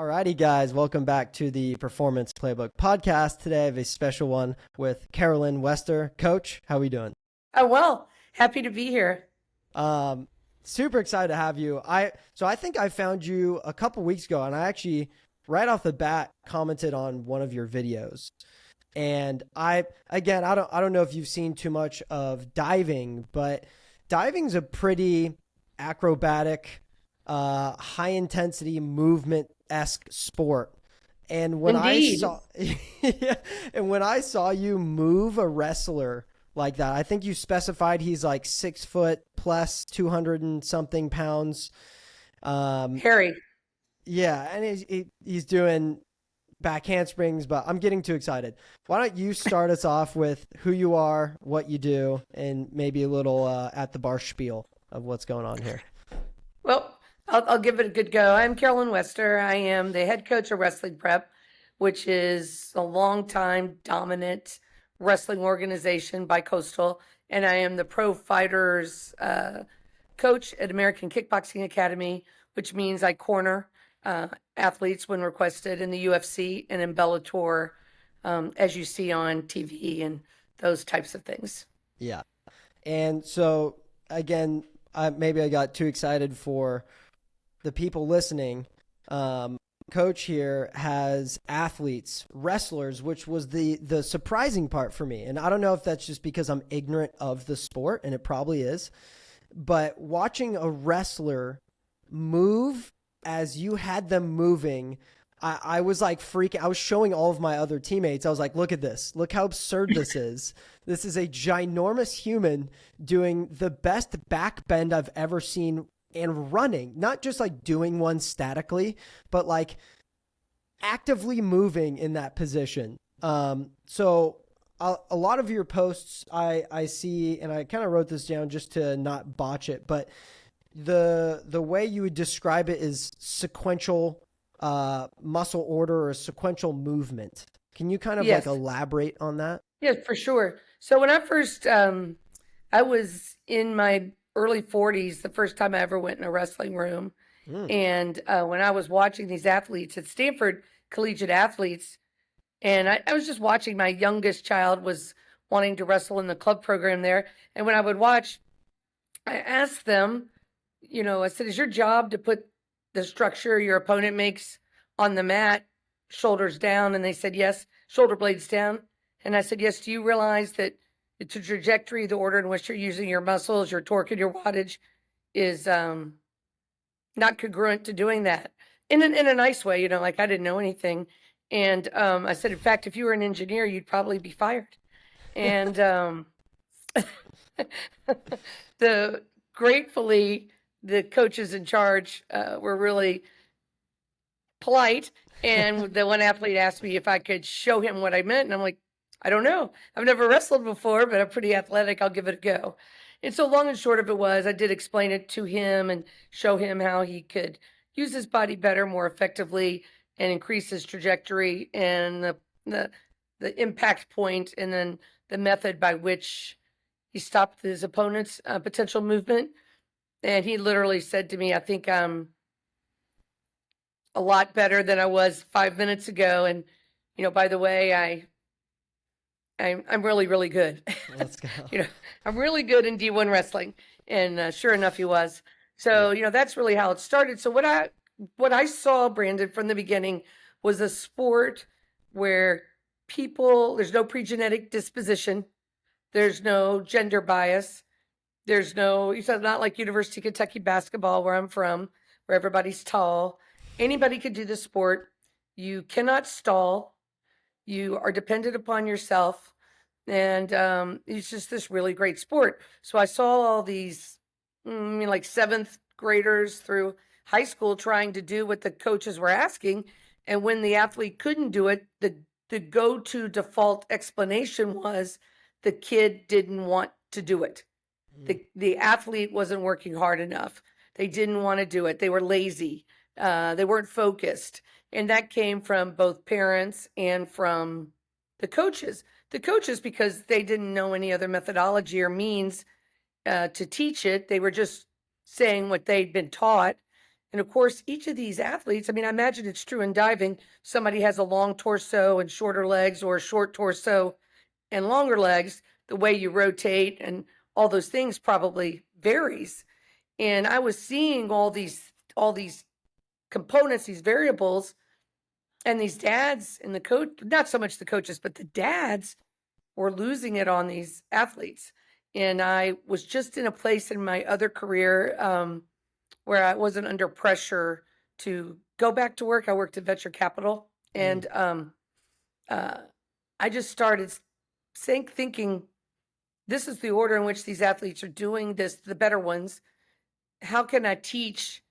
Alrighty, guys, welcome back to the Performance Playbook podcast. Today I have a special one with Carolyn Wester. Coach, how are we doing? Oh, well, happy to be here. Super excited to have you. I think I found you a couple weeks ago, and I actually right off the bat commented on one of your videos. And I don't know if you've seen too much of diving, but diving's a pretty acrobatic, high intensity movement-esque sport. And when Indeed. when I saw you move a wrestler like that, I think you specified he's like 6 foot plus 200 and something pounds. Harry. Yeah, and he's doing back handsprings, but I'm getting too excited. Why don't you start us off with who you are, what you do, and maybe a little at the bar spiel of what's going on here. Well, I'll give it a good go. I'm Carolyn Wester. I am the head coach of Wrestling Prep, which is a long-time dominant wrestling organization by Coastal, and I am the pro fighters coach at American Kickboxing Academy, which means I corner athletes when requested in the UFC and in Bellator, as you see on TV and those types of things. Yeah. And so, again, maybe I got too excited for the people listening. Coach here has athletes, wrestlers, which was the surprising part for me. And I don't know if that's just because I'm ignorant of the sport, and it probably is. But watching a wrestler move as you had them moving, I was like freaking. I was showing all of my other teammates. I was like, look at this. Look how absurd this is. This is a ginormous human doing the best back bend I've ever seen and running, not just like doing one statically, but like actively moving in that position. So a lot of your posts I see, and I kind of wrote this down just to not botch it, but the way you would describe it is sequential muscle order or sequential movement. Can you kind of Yes. like elaborate on that? Yes, for sure. So when I first, I was in my early 40s, the first time I ever went in a wrestling room. And when I was watching these athletes at Stanford, collegiate athletes, and I was just watching, my youngest child was wanting to wrestle in the club program there. And when I would watch, I asked them, I said, is your job to put the structure your opponent makes on the mat, shoulders down? And they said, yes, shoulder blades down. And I said, yes, do you realize that it's a trajectory, the order in which you're using your muscles, your torque, and your wattage is not congruent to doing that in a nice way, like I didn't know anything. And I said, in fact, if you were an engineer, you'd probably be fired. And gratefully, the coaches in charge were really polite. And the one athlete asked me if I could show him what I meant. And I'm like, I don't know. I've never wrestled before, but I'm pretty athletic. I'll give it a go. And so long and short of it was, I did explain it to him and show him how he could use his body better, more effectively, and increase his trajectory and the impact point, and then the method by which he stopped his opponent's potential movement. And he literally said to me, I think I'm a lot better than I was 5 minutes ago. And, by the way, I'm really, really good. Let's go. I'm really good in D1 wrestling. And sure enough, he was. So, that's really how it started. So what I saw, Brandon, from the beginning was a sport where there's no pre-genetic disposition. There's no gender bias. It's not like University of Kentucky basketball, where I'm from, where everybody's tall. Anybody could do the sport. You cannot stall. You are dependent upon yourself. And it's just this really great sport. So I saw all these, like seventh graders through high school trying to do what the coaches were asking. And when the athlete couldn't do it, the go-to default explanation was the kid didn't want to do it. The athlete wasn't working hard enough. They didn't want to do it. They were lazy. They weren't focused. And that came from both parents and from the coaches. The coaches, because they didn't know any other methodology or means to teach it. They were just saying what they'd been taught. And of course, each of these athletes, I mean, I imagine it's true in diving. Somebody has a long torso and shorter legs, or a short torso and longer legs. The way you rotate and all those things probably varies. And I was seeing all these components, these variables, and these dads and the coach, not so much the coaches, but the dads were losing it on these athletes. And I was just in a place in my other career where I wasn't under pressure to go back to work. I worked at venture capital, and I just started thinking, this is the order in which these athletes are doing this, the better ones. How can I teach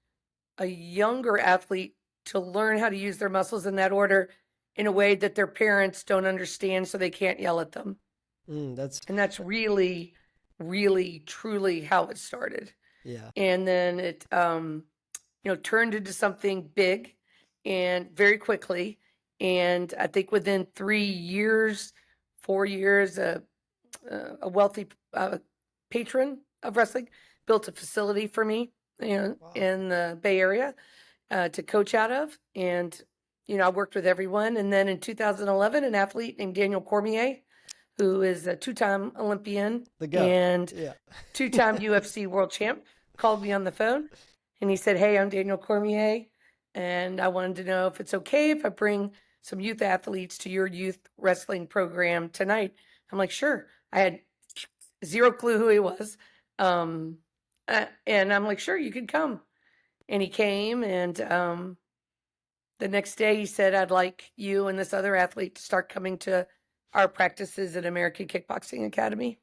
a younger athlete to learn how to use their muscles in that order in a way that their parents don't understand, so they can't yell at them? And that's really, really, truly how it started. Yeah. And then it, turned into something big and very quickly. And I think within 3 years, 4 years, a wealthy patron of wrestling built a facility for me, Wow. in the Bay Area to coach out of. And, I worked with everyone. And then in 2011, an athlete named Daniel Cormier, who is a 2-time Olympian and 2-time UFC world champ, called me on the phone. And he said, "Hey, I'm Daniel Cormier, and I wanted to know if it's okay if I bring some youth athletes to your youth wrestling program tonight." I'm like, "Sure." I had zero clue who he was. And I'm like, "Sure, you can come." And he came, and the next day he said, "I'd like you and this other athlete to start coming to our practices at American Kickboxing Academy."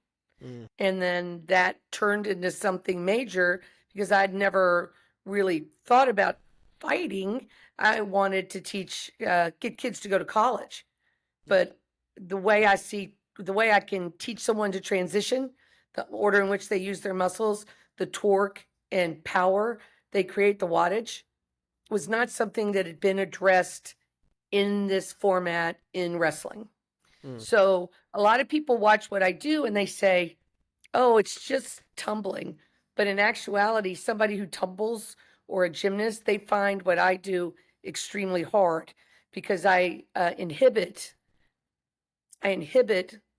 And then that turned into something major, because I'd never really thought about fighting. I wanted to teach, get kids to go to college. But the way I can teach someone to transition, the order in which they use their muscles, the torque and power they create, the wattage, was not something that had been addressed in this format in wrestling. So a lot of people watch what I do and they say, "Oh, it's just tumbling." But in actuality, somebody who tumbles, or a gymnast, they find what I do extremely hard, because I inhibit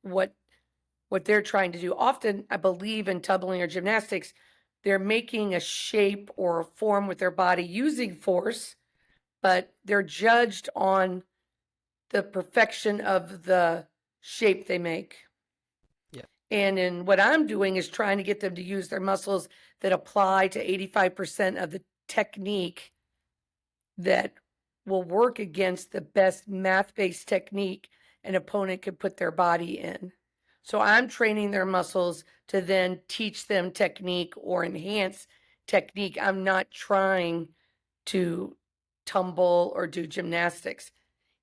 what they're trying to do. Often, I believe in tumbling or gymnastics, they're making a shape or a form with their body using force, but they're judged on the perfection of the shape they make. And in what I'm doing is trying to get them to use their muscles that apply to 85% of the technique that will work against the best math-based technique an opponent could put their body in. So I'm training their muscles to then teach them technique or enhance technique. I'm not trying to tumble or do gymnastics.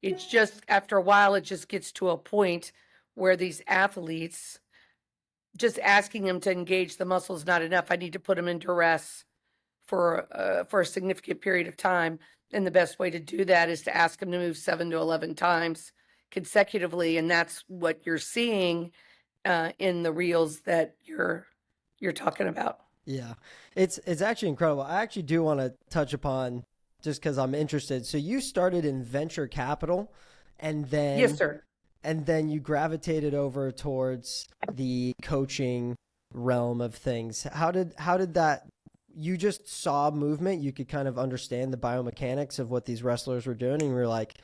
It's just, after a while, it just gets to a point where these athletes, just asking them to engage the muscle is not enough. I need to put them in duress for a significant period of time. And the best way to do that is to ask them to move 7 to 11 times consecutively. And that's what you're seeing in the reels that you're talking about. Yeah, it's actually incredible. I actually do want to touch upon, just because I'm interested. So you started in venture capital, and then Yes, sir. And then you gravitated over towards the coaching realm of things. How did that? You just saw movement. You could kind of understand the biomechanics of what these wrestlers were doing, and you were like,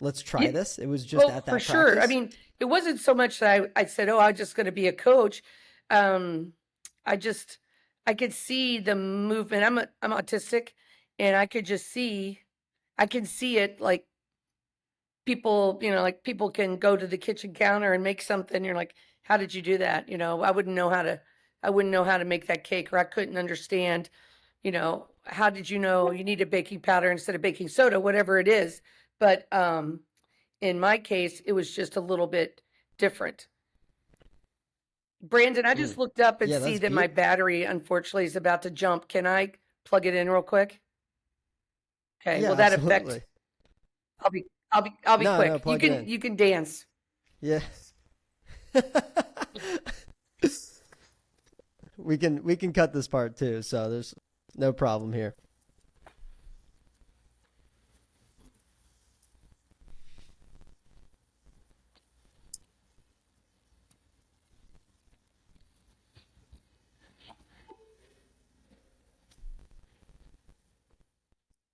"Let's try this." It was just at that for practice. sure. I mean, it wasn't so much that I said, "Oh, I'm just going to be a coach." I could see the movement. I'm autistic, and I could just see. I can see it, like people, like people can go to the kitchen counter and make something. You're like, "How did you do that?" I wouldn't know how to make that cake, or I couldn't understand, how did you know you needed baking powder instead of baking soda, whatever it is. But in my case, it was just a little bit different. Brandon, I just looked up and see that my battery, unfortunately, is about to jump. Can I plug it in real quick? Okay. Yeah, Will that absolutely. affect? I'll be No, quick. no, plug it in. You can dance. Yeah. We can cut this part too, so there's no problem here.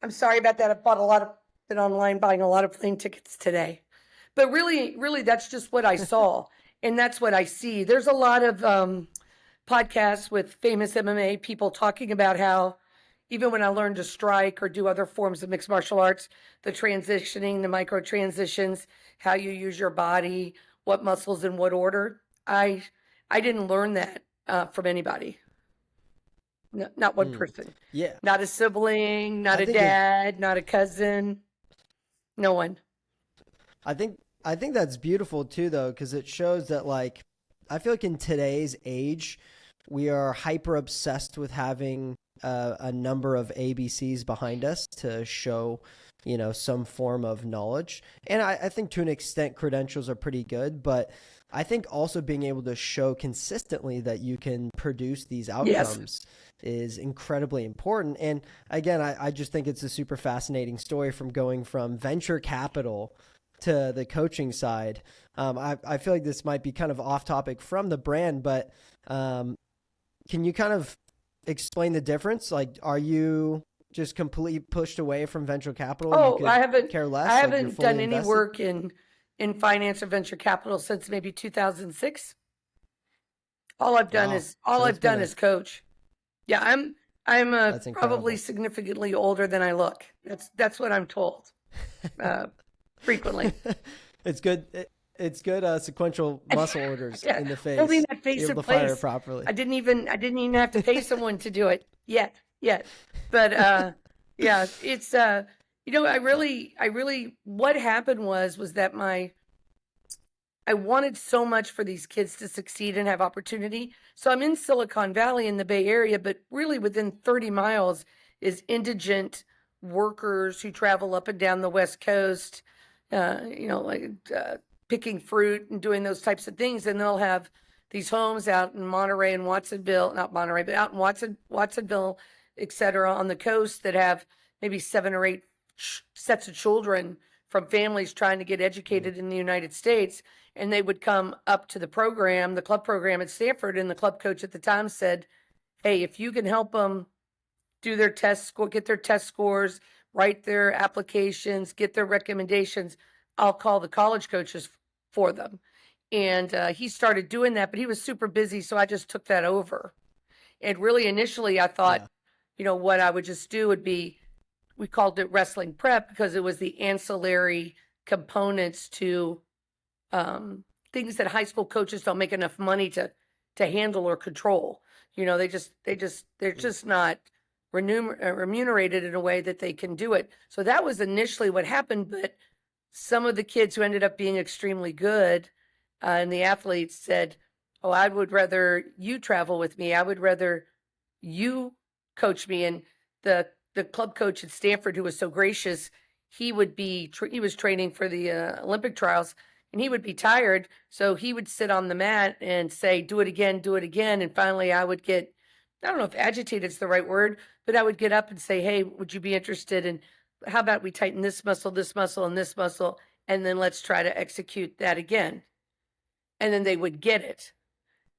I'm sorry about that. I've been online buying a lot of plane tickets today. But really, really, that's just what I saw. And that's what I see. There's a lot of podcasts with famous MMA people talking about how even when I learned to strike or do other forms of mixed martial arts, the transitioning, the micro transitions, how you use your body, what muscles in what order. I didn't learn that from anybody. No, not one person. Yeah. Not a sibling, not I a think dad, not a cousin. No one. I think that's beautiful too, though, because it shows that, like, I feel like in today's age, we are hyper obsessed with having a number of ABCs behind us to show, some form of knowledge. And I think to an extent, credentials are pretty good, but I think also being able to show consistently that you can produce these outcomes is incredibly important. And again, I just think it's a super fascinating story from going from venture capital to the coaching side. I feel like this might be kind of off topic from the brand, but can you kind of explain the difference? Like, are you just completely pushed away from venture capital? Oh, You could I haven't care less. I Like, you're haven't fully done any invested? work in finance or venture capital since maybe 2006. All I've done Wow. is So it's been coach. Yeah, I'm that's probably incredible. significantly older than I look. That's what I'm told frequently. It's good. It's good. Sequential muscle orders Yeah, in the holding face. that face You're in able to fire it place. properly. I didn't even have to pay someone to do it yet. But yeah, it's I really what happened was that I wanted so much for these kids to succeed and have opportunity. So I'm in Silicon Valley in the Bay Area, but really within 30 miles is indigent workers who travel up and down the West Coast, picking fruit and doing those types of things. And they'll have these homes out in Monterey and Watsonville, not Monterey, but out in Watsonville, et cetera, on the coast that have maybe 7 or 8 sets of children from families trying to get educated in the United States. And they would come up to the club program at Stanford, and the club coach at the time said, hey, if you can help them do their get their test scores, write their applications, get their recommendations, I'll call the college coaches for them. And he started doing that, but he was super busy, so I just took that over. And really, initially, I thought, what I would just do would be, we called it wrestling prep because it was the ancillary components to things that high school coaches don't make enough money to handle or control. They're just not remunerated in a way that they can do it. So that was initially what happened. But some of the kids who ended up being extremely good and the athletes said, oh, I would rather you travel with me. I would rather you coach me. And the club coach at Stanford, who was so gracious, he was training for the Olympic trials, and he would be tired. So he would sit on the mat and say, do it again. And finally I would get, I don't know if agitated is the right word, but I would get up and say, hey, would you be interested in, how about we tighten this muscle, and this muscle, and then let's try to execute that again. And then they would get it.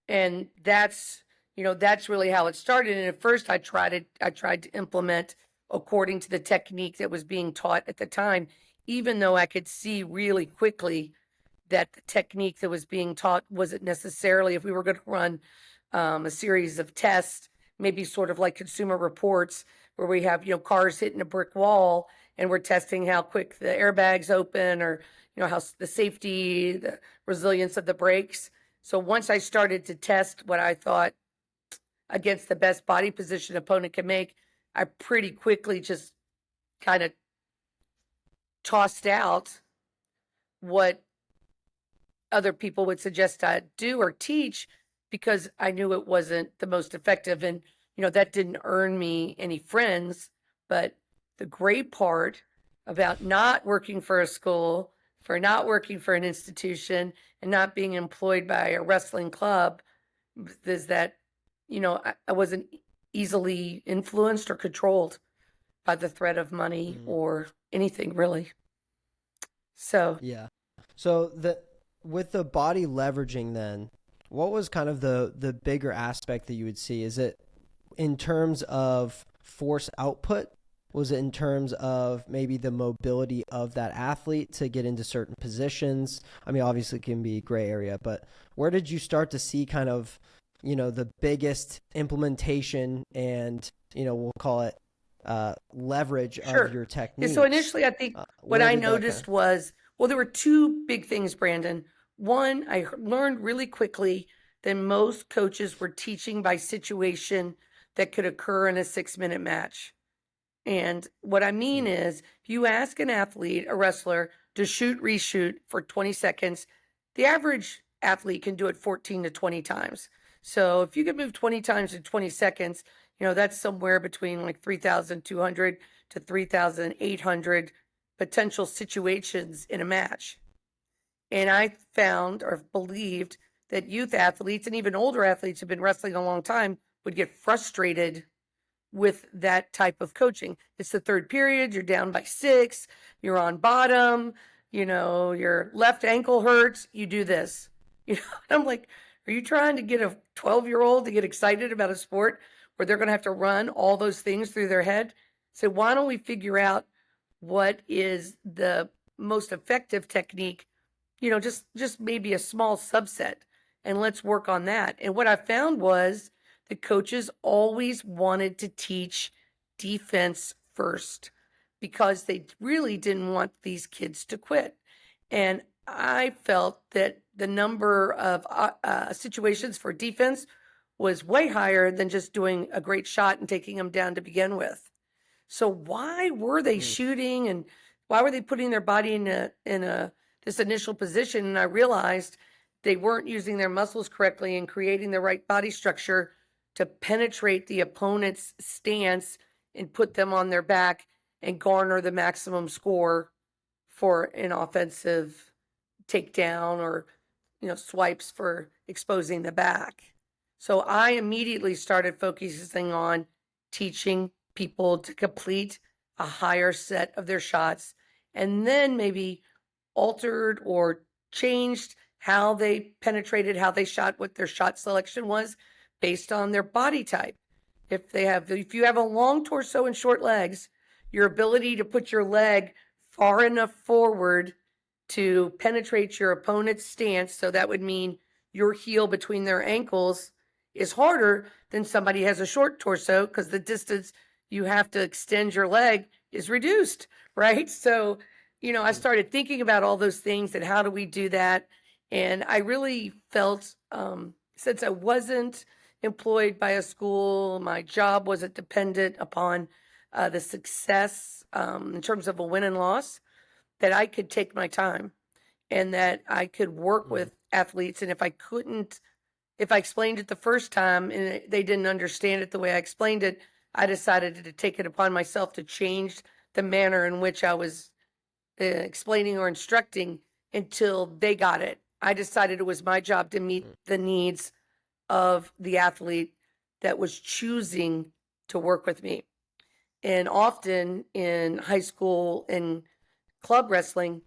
And that's really how it started. And at first I tried to implement according to the technique that was being taught at the time, even though I could see really quickly that the technique that was being taught wasn't necessarily, if we were going to run a series of tests, maybe sort of like Consumer Reports, where we have, cars hitting a brick wall and we're testing how quick the airbags open, or, how the safety, the resilience of the brakes. So once I started to test what I thought against the best body position opponent can make, I pretty quickly just kind of tossed out what other people would suggest I do or teach, because I knew it wasn't the most effective. And, that didn't earn me any friends. But the great part about not working for a school, for not working for an institution, and not being employed by a wrestling club is that, I wasn't easily influenced or controlled by the threat of money or anything really. So Yeah. So with the body leveraging then, what was kind of the bigger aspect that you would see? Is it in terms of force output, Was it in terms of maybe the mobility of that athlete to get into certain positions? I mean, obviously it can be gray area, but where did you start to see kind of, the biggest implementation and, we'll call it leverage Sure. of your Yeah, techniques? so initially, I think what Where I did that kind noticed was, well, there were two big things, Brandon. One, I learned really quickly that most coaches were teaching by situation that could occur in a 6-minute match. And what I mean is, if you ask an athlete, a wrestler, to shoot, reshoot for 20 seconds, the average athlete can do it 14 to 20 times. So if you can move 20 times in 20 seconds, that's somewhere between like 3,200 to 3,800 potential situations in a match. And I found or believed that youth athletes and even older athletes who've been wrestling a long time would get frustrated with that type of coaching. It's the third period, you're down by 6, you're on bottom, your left ankle hurts, you do this. I'm like, are you trying to get a 12-year-old to get excited about a sport where they're going to have to run all those things through their head? So why don't we figure out what is the most effective technique, just maybe a small subset, and let's work on that. And what I found was the coaches always wanted to teach defense first because they really didn't want these kids to quit. And I felt that the number of situations for defense was way higher than just doing a great shot and taking them down to begin with. So why were they shooting, and why were they putting their body in this initial position? And I realized they weren't using their muscles correctly and creating the right body structure to penetrate the opponent's stance and put them on their back and garner the maximum score for an offensive takedown or, swipes for exposing the back. So I immediately started focusing on teaching people to complete a higher set of their shots, and then maybe altered or changed how they penetrated, how they shot, what their shot selection was based on their body type. If you have a long torso and short legs, your ability to put your leg far enough forward to penetrate your opponent's stance, so that would mean your heel between their ankles, is harder than somebody who has a short torso, because the distance you have to extend your leg is reduced, right? So, I started thinking about all those things and how do we do that? And I really felt, since I wasn't employed by a school, my job wasn't dependent upon the success in terms of a win and loss, that I could take my time and that I could work with athletes. And if I explained it the first time and they didn't understand it the way I explained it, I decided to take it upon myself to change the manner in which I was explaining or instructing until they got it. I decided it was my job to meet the needs of the athlete that was choosing to work with me. And often in high school and club wrestling,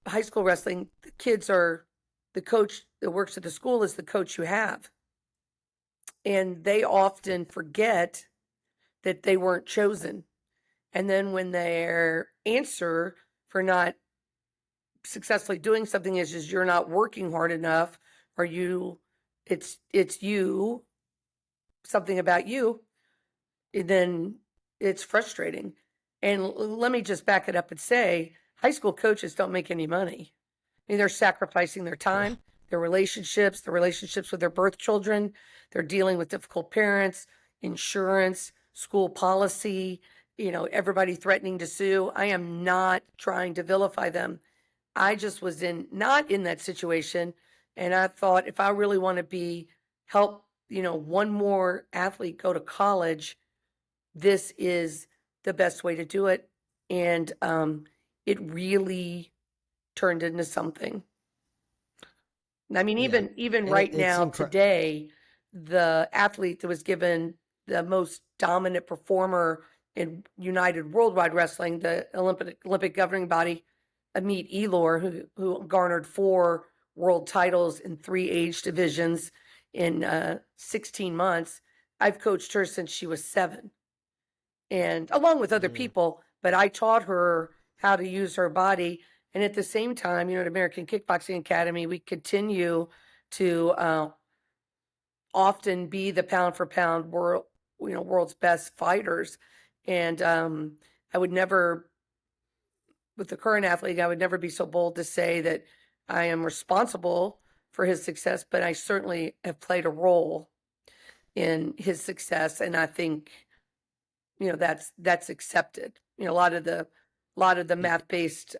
high school wrestling, the coach that works at the school is the coach you have. And they often forget that they weren't chosen. And then when their answer for not successfully doing something is you're not working hard enough, or it's you, something about you, then it's frustrating. And let me just back it up and say, high school coaches don't make any money. I mean, they're sacrificing their time, their relationships with their birth children. They're dealing with difficult parents, insurance, school policy, everybody threatening to sue. I am not trying to vilify them. I just was not in that situation. And I thought, if I really want to help, one more athlete go to college, this is the best way to do it. And it really turned into something. I mean, even right now, today, the athlete that was given the most dominant performer in United Worldwide Wrestling, the Olympic governing body, Amit Elor, who garnered 4 world titles in 3 age divisions in 16 months. I've coached her since she was 7. and along with other people, but I taught her how to use her body. And at the same time, at American Kickboxing Academy, we continue to often be the pound for pound world's best fighters. And I would never, with the current athlete, I would never be so bold to say that I am responsible for his success, but I certainly have played a role in his success. And I think, that's accepted. A lot of the math-based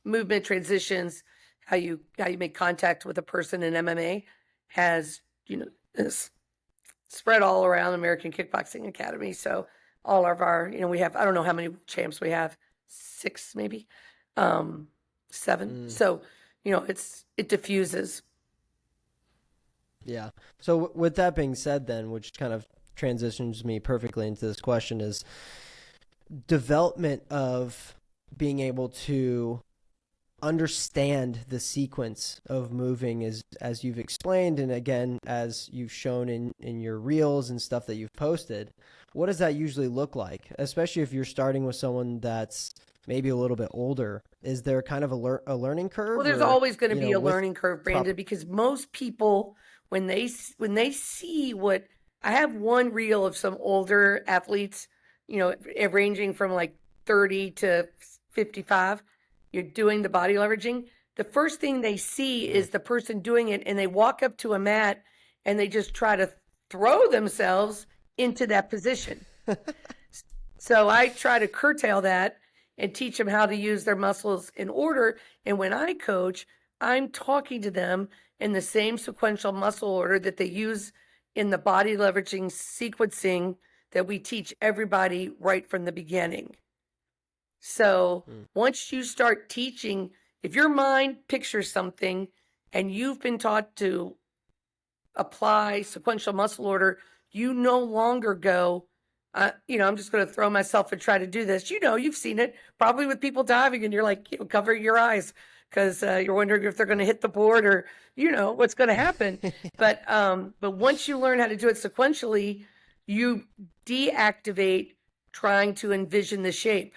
movement transitions, how you make contact with a person in MMA has, is spread all around American Kickboxing Academy. So all of our, we have, I don't know how many champs we have, 6 maybe, 7. So, it diffuses. Yeah. So with that being said then, which kind of transitions me perfectly into this question, is development of being able to understand the sequence of moving is, as you've explained, and again, as you've shown in your reels and stuff that you've posted, what does that usually look like? Especially if you're starting with someone that's maybe a little bit older. Is there kind of a learning curve? Well, there's always going to be a learning curve, Brandon, because most people, when they see what, I have one reel of some older athletes, ranging from like 30 to 55, you're doing the body leveraging. The first thing they see is the person doing it, and they walk up to a mat and they just try to throw themselves into that position. So I try to curtail that and teach them how to use their muscles in order. And when I coach, I'm talking to them in the same sequential muscle order that they use in the body leveraging sequencing that we teach everybody right from the beginning. So once you start teaching, if your mind pictures something and you've been taught to apply sequential muscle order, you no longer go, I'm just going to throw myself and try to do this. You've seen it probably with people diving, and you're like, cover your eyes because you're wondering if they're going to hit the board or, what's going to happen. But once you learn how to do it sequentially, you deactivate trying to envision the shape,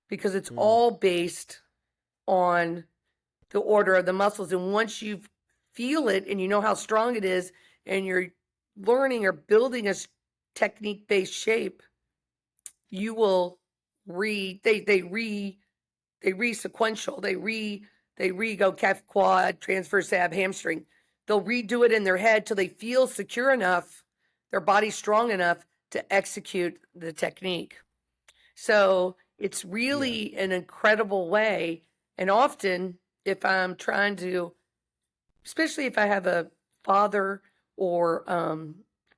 because it's all based on the order of the muscles. And once you feel it and you know how strong it is, and you're learning or building a technique-based shape, you will re-sequential. They re-go calf, quad, transverse ab, hamstring. They'll redo it in their head till they feel secure enough, their body's strong enough to execute the technique. So it's really an incredible way. And often, if I'm trying to, especially if I have a father or,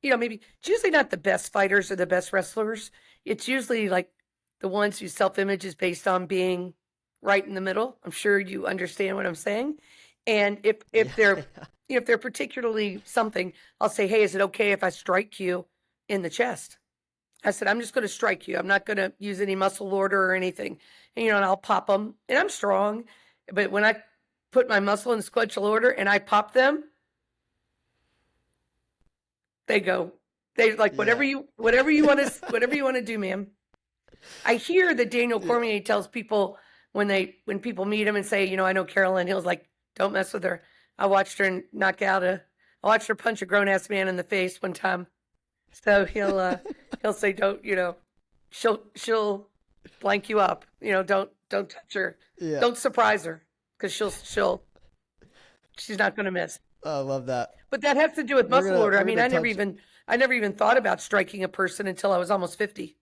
maybe it's usually not the best fighters or the best wrestlers. It's usually like the ones whose self-image is based on being right in the middle. I'm sure you understand what I'm saying. And if they're particularly something, I'll say, hey, is it okay if I strike you in the chest? I said, I'm just going to strike you. I'm not going to use any muscle order or anything. And, and I'll pop them. And I'm strong. But when I put my muscle in sequential order and I pop them, they like, whatever you want to do, ma'am. I hear that Daniel Cormier tells people when people meet him and say, I know Carolyn, he'll like, don't mess with her. I watched her I watched her punch a grown ass man in the face one time. So he'll say, don't, she'll blank you up, don't touch her. Yeah. Don't surprise her, because she's not going to miss. Oh, I love that. But that has to do with muscle order. I mean, I never even thought about striking a person until I was almost 50.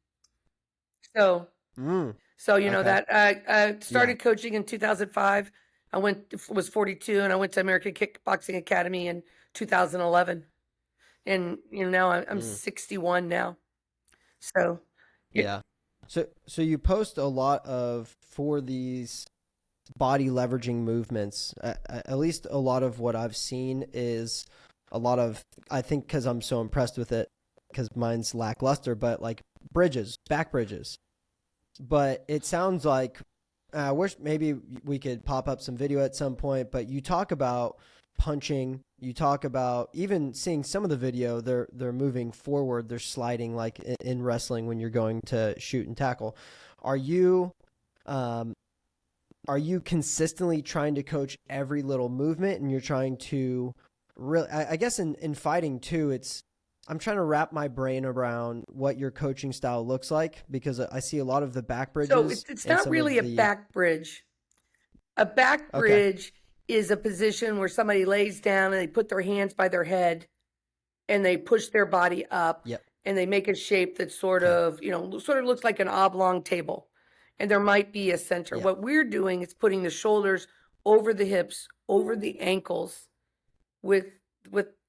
So, that I started coaching in 2005. I was 42, and I went to American Kickboxing Academy in 2011. And, now I'm 61 now. So, yeah. So you post a lot for these body leveraging movements. At least a lot of what I've seen is a lot of, I think because I'm so impressed with it, because mine's lackluster, but like back bridges. But it sounds like, I wish maybe we could pop up some video at some point, but you talk about punching. You talk about even seeing some of the video, they're moving forward, they're sliding like in wrestling when you're going to shoot and tackle. Are you consistently trying to coach every little movement, and you're trying to really, I guess in fighting too, I'm trying to wrap my brain around what your coaching style looks like, because I see a lot of the back bridges. So it's not really a back bridge. A back bridge is a position where somebody lays down and they put their hands by their head and they push their body up. Yep. And they make a shape that sort of looks like an oblong table. And there might be a center. Yep. What we're doing is putting the shoulders over the hips, over the ankles with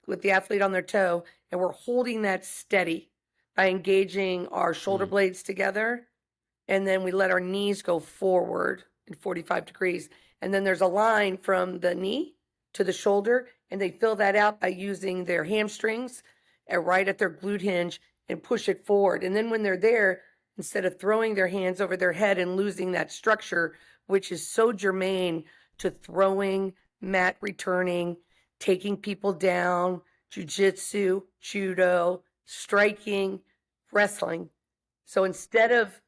the athlete on their toe, and we're holding that steady by engaging our shoulder blades together, and then we let our knees go forward in 45 degrees. And then there's a line from the knee to the shoulder, and they fill that out by using their hamstrings right at their glute hinge and push it forward. And then when they're there, instead of throwing their hands over their head and losing that structure, which is so germane to throwing, mat returning, taking people down, jiu-jitsu, judo, striking, wrestling. So instead of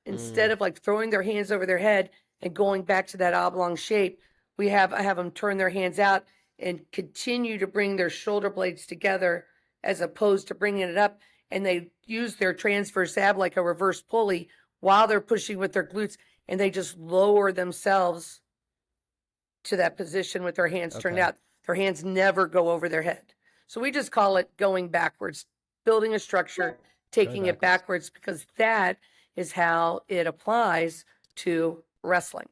like throwing their hands over their head and going back to that oblong shape, I have them turn their hands out and continue to bring their shoulder blades together as opposed to bringing it up. And they use their transverse ab like a reverse pulley while they're pushing with their glutes, and they just lower themselves to that position with their hands turned out. Their hands never go over their head. So we just call it going backwards, building a structure, taking it backwards, because that is how it applies to wrestling.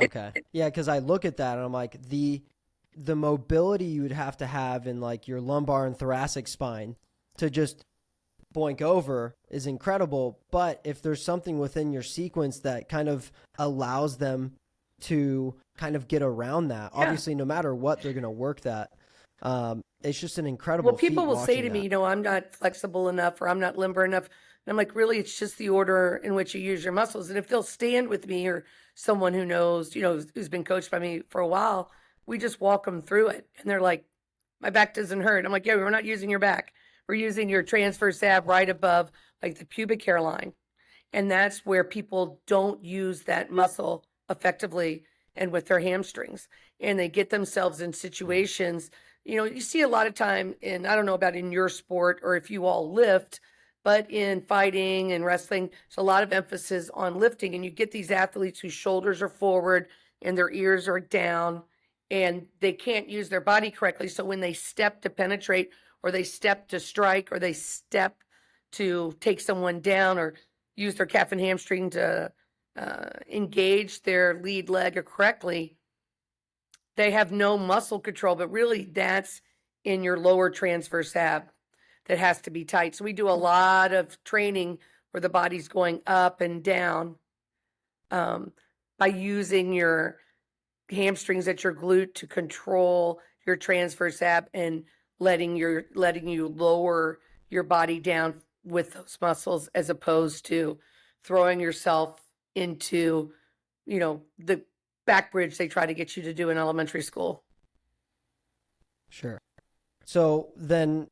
Okay. Yeah, because I look at that and I'm like, the mobility you would have to have in like your lumbar and thoracic spine to just boink over is incredible. But if there's something within your sequence that kind of allows them to kind of get around that, obviously, no matter what, they're going to work that. It's just an incredible. Well, people will say to me, I'm not flexible enough, or I'm not limber enough. And I'm like, really, it's just the order in which you use your muscles. And if they'll stand with me, or someone who knows, who's been coached by me for a while, we just walk them through it. And they're like, my back doesn't hurt. I'm like, yeah, we're not using your back. We're using your transverse ab right above like the pubic hairline. And that's where people don't use that muscle effectively and with their hamstrings. And they get themselves in situations, you see a lot of time in, I don't know about in your sport or if you all lift, but in fighting and wrestling, there's a lot of emphasis on lifting. And you get these athletes whose shoulders are forward and their ears are down, and they can't use their body correctly. So when they step to penetrate, or they step to strike, or they step to take someone down, or use their calf and hamstring to engage their lead leg correctly, they have no muscle control. But really, that's in your lower transverse ab that has to be tight. So we do a lot of training where the body's going up and down by using your hamstrings at your glute to control your transverse ab and letting you lower your body down with those muscles, as opposed to throwing yourself into, the back bridge they try to get you to do in elementary school. Sure. So then,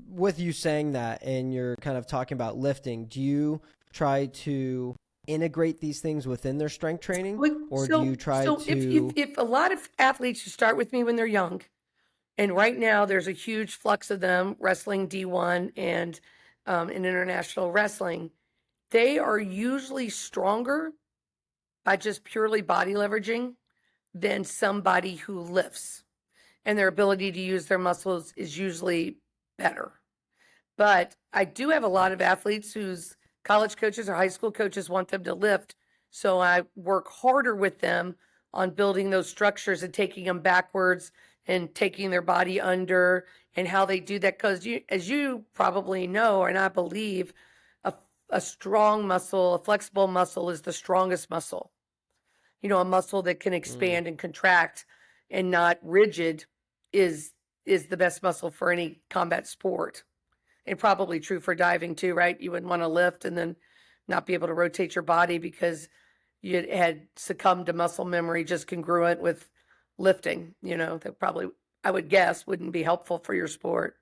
with you saying that, and you're kind of talking about lifting, do you try to integrate these things within their strength training, or do you try to? If a lot of athletes who start with me when they're young, and right now there's a huge flux of them wrestling D1 and in international wrestling, they are usually stronger by just purely body leveraging than somebody who lifts, and their ability to use their muscles is usually better. But I do have a lot of athletes whose college coaches or high school coaches want them to lift, so I work harder with them on building those structures and taking them backwards and taking their body under, and how they do that. Because as you probably know, and I believe, a strong muscle, a flexible muscle, is the strongest muscle. A muscle that can expand and contract and not rigid is the best muscle for any combat sport. And probably true for diving too, right? You wouldn't want to lift and then not be able to rotate your body because you had succumbed to muscle memory just congruent with lifting, that probably, I would guess, wouldn't be helpful for your sport.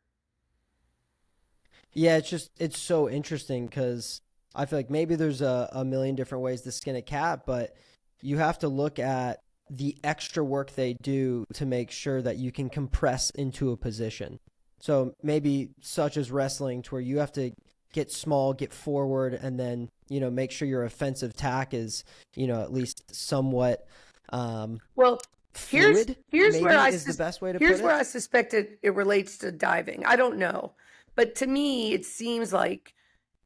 Yeah, it's so interesting because I feel like maybe there's a million different ways to skin a cat, but you have to look at the extra work they do to make sure that you can compress into a position. So maybe such as wrestling, to where you have to get small, get forward, and then make sure your offensive tack is at least somewhat Well, here's fluid. here's where Maybe I is the best way to here's put where it. I suspect it relates to diving. I don't know, but to me, it seems like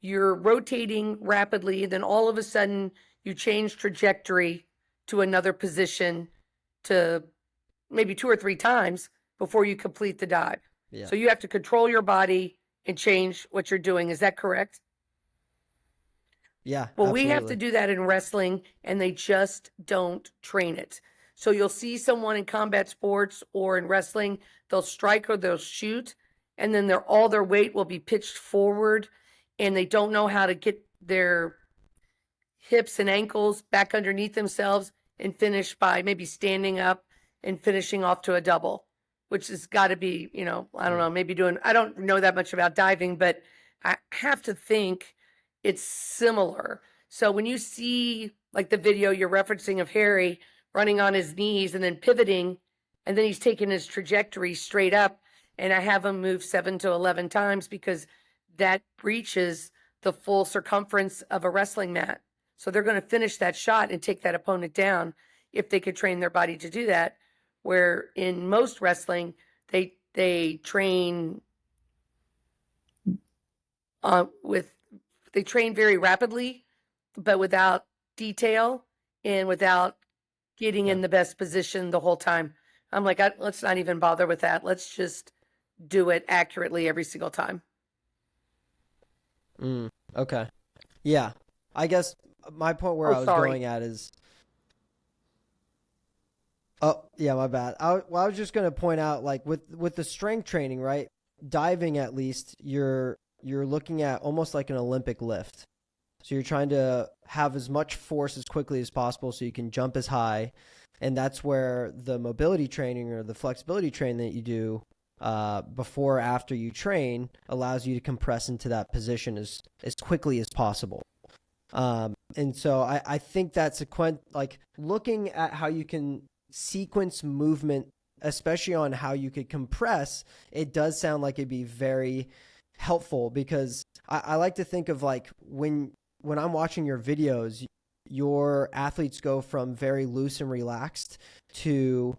you're rotating rapidly, then all of a sudden you change trajectory to another position to maybe 2 or 3 times before you complete the dive. Yeah, So you have to control your body and change what you're doing. Is that correct? yeah, Well, we have to absolutely. do that in wrestling, and they just don't train it. So you'll see someone in combat sports or in wrestling, they'll strike or they'll shoot, and then all their weight will be pitched forward, and they don't know how to get their hips and ankles back underneath themselves and finish by maybe standing up and finishing off to a double, which has got to be, I don't know, maybe I don't know that much about diving, but I have to think it's similar. So when you see like the video you're referencing of Harry running on his knees and then pivoting, and then he's taking his trajectory straight up, and I have him move 7 to 11 times because that reaches the full circumference of a wrestling mat. So they're going to finish that shot and take that opponent down if they could train their body to do that. Where in most wrestling, they train they train very rapidly, but without detail and without getting Yeah. in the best position the whole time. I'm like, let's not even bother with that. Let's just do it accurately every single time. Okay. Yeah. I guess my point where Oh, I was sorry. going at is, oh, yeah, my bad. I was just going to point out, like, with the strength training, right? Diving, at least, you're looking at almost like an Olympic lift. So you're trying to have as much force as quickly as possible so you can jump as high. And that's where the mobility training or the flexibility training that you do before or after you train allows you to compress into that position as quickly as possible. And so I think that like looking at how you can sequence movement, especially on how you could compress, it does sound like it'd be very helpful, because I like to think of like when I'm watching your videos, your athletes go from very loose and relaxed to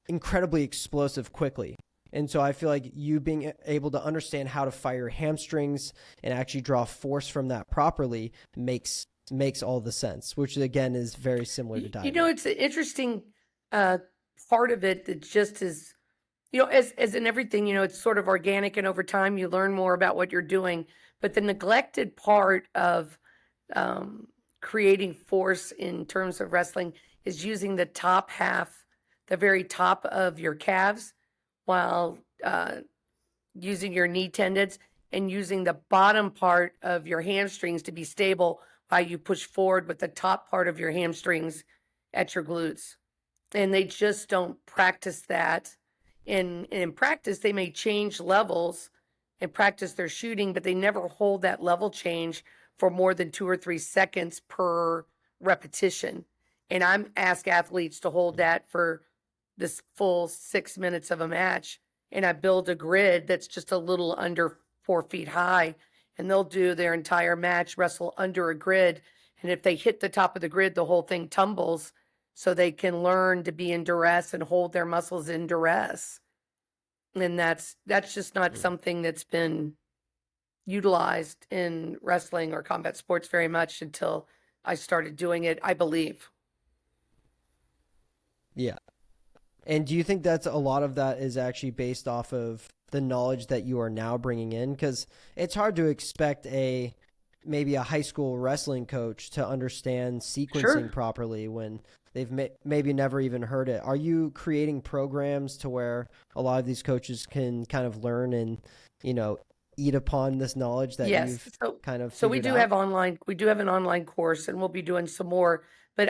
incredibly explosive quickly. And so I feel like you being able to understand how to fire hamstrings and actually draw force from that properly makes all the sense, which again is very similar to diving. It's an interesting part of it that just is, as in everything, it's sort of organic, and over time you learn more about what you're doing. But the neglected part of creating force in terms of wrestling is using the top half, the very top of your calves, while using your knee tendons, and using the bottom part of your hamstrings to be stable while you push forward with the top part of your hamstrings at your glutes. And they just don't practice that. In practice, they may change levels and practice their shooting, but they never hold that level change for more than 2 or 3 seconds per repetition. And I'm ask athletes to hold that for this full 6 minutes of a match. And I build a grid that's just a little under 4 feet high, and they'll do their entire match, wrestle under a grid. And if they hit the top of the grid, the whole thing tumbles, so they can learn to be in duress and hold their muscles in duress. And that's just not something that's been utilized in wrestling or combat sports very much until I started doing it, I believe. Yeah. And do you think that's a lot of that is actually based off of the knowledge that you are now bringing in? Because it's hard to expect maybe a high school wrestling coach to understand sequencing properly when they've maybe never even heard it. Are you creating programs to where a lot of these coaches can kind of learn and, eat upon this knowledge that you've kind of so we figured do out? we do have an online course, and we'll be doing some more. But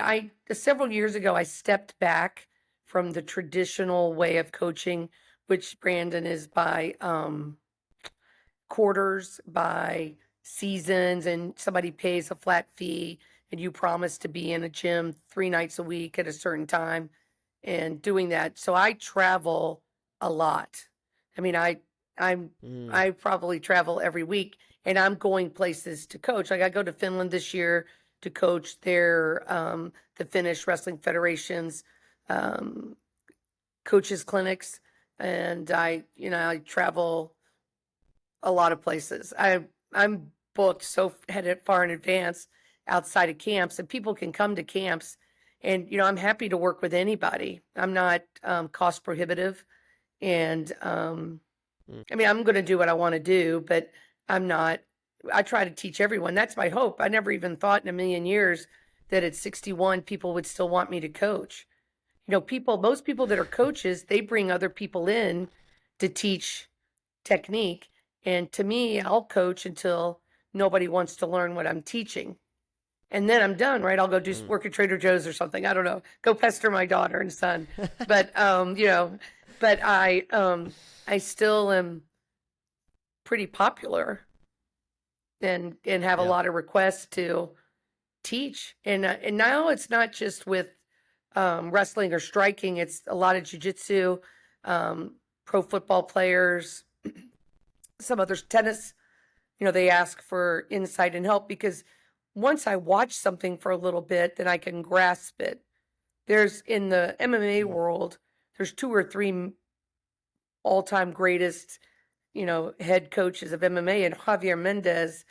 several years ago, I stepped back from the traditional way of coaching, which Brandon is by quarters, by seasons, and somebody pays a flat fee and you promise to be in a gym 3 nights a week at a certain time and doing that. So I travel a lot. I mean, I probably travel every week, and I'm going places to coach. Like I go to Finland this year to coach their the Finnish Wrestling Federation's coaches clinics, and I travel a lot of places. I'm booked so headed far in advance outside of camps, and people can come to camps, and I'm happy to work with anybody. I'm not cost prohibitive, and I mean, I'm going to do what I want to do, but I'm not. I try to teach everyone. That's my hope. I never even thought in a million years that at 61 people would still want me to coach. Most people that are coaches, they bring other people in to teach technique. And to me, I'll coach until nobody wants to learn what I'm teaching. And then I'm done, right? I'll go do work at Trader Joe's or something. I don't know. Go pester my daughter and son. But but I still am pretty popular and have a lot of requests to teach. And now it's not just with wrestling or striking. It's a lot of jiu-jitsu, pro football players, some others, tennis. They ask for insight and help because once I watch something for a little bit, then I can grasp it. There's in the MMA world, there's 2 or 3 all-time greatest, head coaches of MMA, and Javier Mendez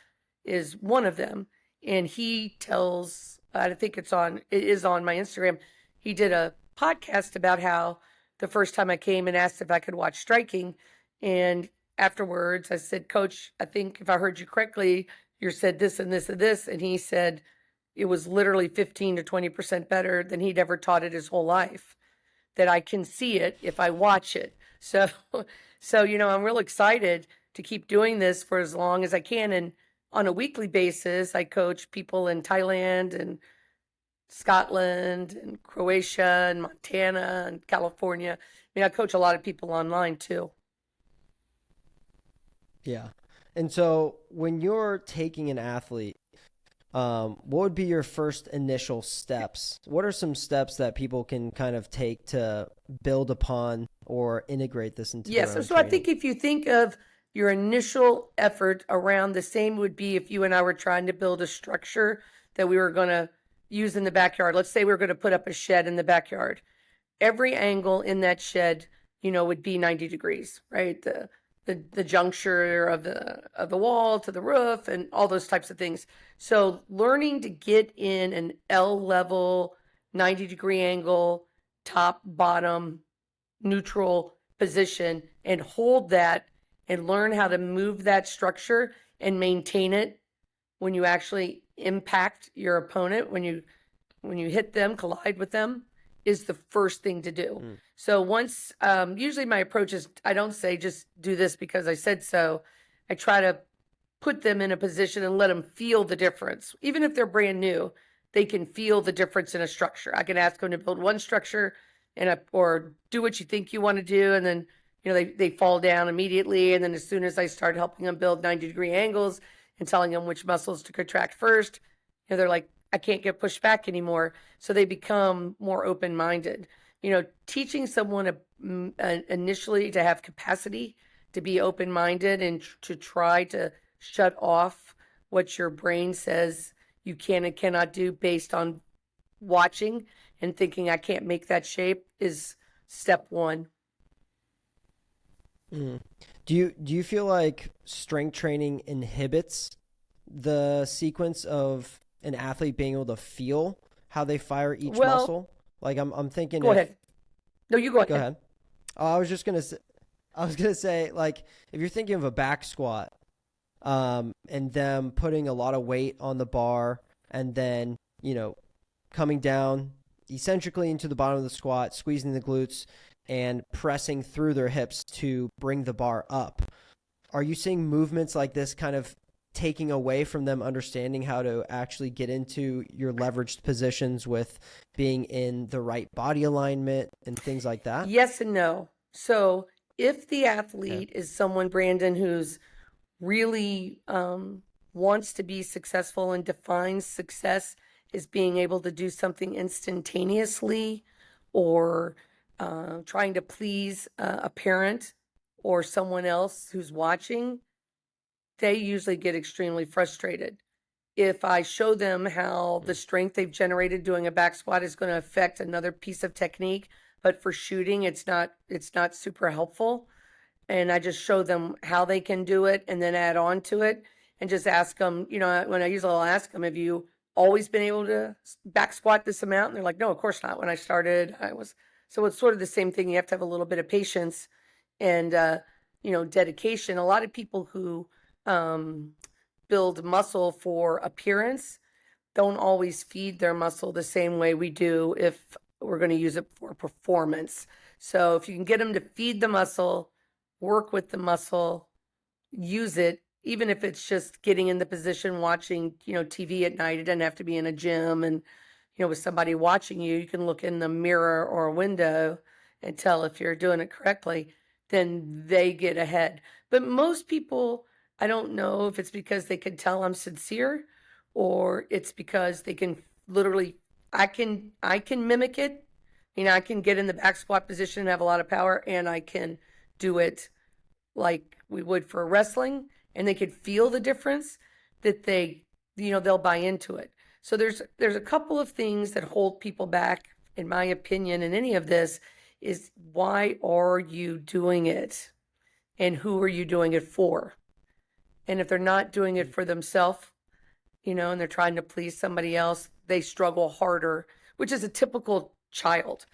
is one of them. And he tells, I think it is on my Instagram. He did a podcast about how the first time I came and asked if I could watch striking, and afterwards I said, Coach, I think if I heard you correctly, you said this and this and this. And he said it was literally 15 to 20% better than he'd ever taught it his whole life, that I can see it if I watch it. So I'm real excited to keep doing this for as long as I can. And on a weekly basis, I coach people in Thailand and Scotland and Croatia and Montana and California. I mean, I coach a lot of people online too. Yeah. And so when you're taking an athlete, what would be your first initial steps? What are some steps that people can kind of take to build upon or integrate this into their own So training? I think if you think of your initial effort around the same would be if you and I were trying to build a structure that we were going to use in the backyard. Let's say we were going to put up a shed in the backyard. Every angle in that shed, would be 90 degrees, right? The juncture of the wall to the roof and all those types of things. So learning to get in an L level, 90-degree angle, top, bottom, neutral position and hold that and learn how to move that structure and maintain it when you actually impact your opponent, when you hit them, collide with them, is the first thing to do. So once, usually my approach is, I don't say just do this because I said so. I try to put them in a position and let them feel the difference. Even if they're brand new, they can feel the difference in a structure. I can ask them to build one structure or do what you think you want to do. And then, they fall down immediately. And then as soon as I start helping them build 90-degree angles and telling them which muscles to contract first, they're like, I can't get pushed back anymore. So they become more open-minded. Teaching someone initially to have capacity to be open-minded and to try to shut off what your brain says you can and cannot do based on watching and thinking I can't make that shape is step one. Do you feel like strength training inhibits the sequence of an athlete being able to feel how they fire each muscle? Like I'm thinking. Go ahead. No, you go ahead. Go ahead. Oh, I was gonna say, like, if you're thinking of a back squat, and them putting a lot of weight on the bar, and then coming down eccentrically into the bottom of the squat, squeezing the glutes, and pressing through their hips to bring the bar up. Are you seeing movements like this kind of taking away from them understanding how to actually get into your leveraged positions with being in the right body alignment and things like that? Yes and no. So if the Okay. athlete is someone, Brandon, who's really wants to be successful and defines success as being able to do something instantaneously, or trying to please a parent or someone else who's watching, they usually get extremely frustrated. If I show them how the strength they've generated doing a back squat is going to affect another piece of technique, but for shooting, it's not super helpful. And I just show them how they can do it and then add on to it, and just ask them, when I usually I'll ask them, have you always been able to back squat this amount? And they're like, no, of course not. When I started, I was. So it's sort of the same thing. You have to have a little bit of patience and, dedication. A lot of people who build muscle for appearance don't always feed their muscle the same way we do if we're going to use it for performance. So if you can get them to feed the muscle, work with the muscle, use it, even if it's just getting in the position, watching, TV at night. It doesn't have to be in a gym and, with somebody watching you. You can look in the mirror or a window and tell if you're doing it correctly, then they get ahead. But most people, I don't know if it's because they can tell I'm sincere, or it's because they can literally, I can mimic it. I can get in the back squat position and have a lot of power, and I can do it like we would for wrestling, and they could feel the difference, that they'll buy into it. So there's a couple of things that hold people back, in my opinion, in any of this, is why are you doing it? And who are you doing it for? And if they're not doing it for themselves, and they're trying to please somebody else, they struggle harder, which is a typical child.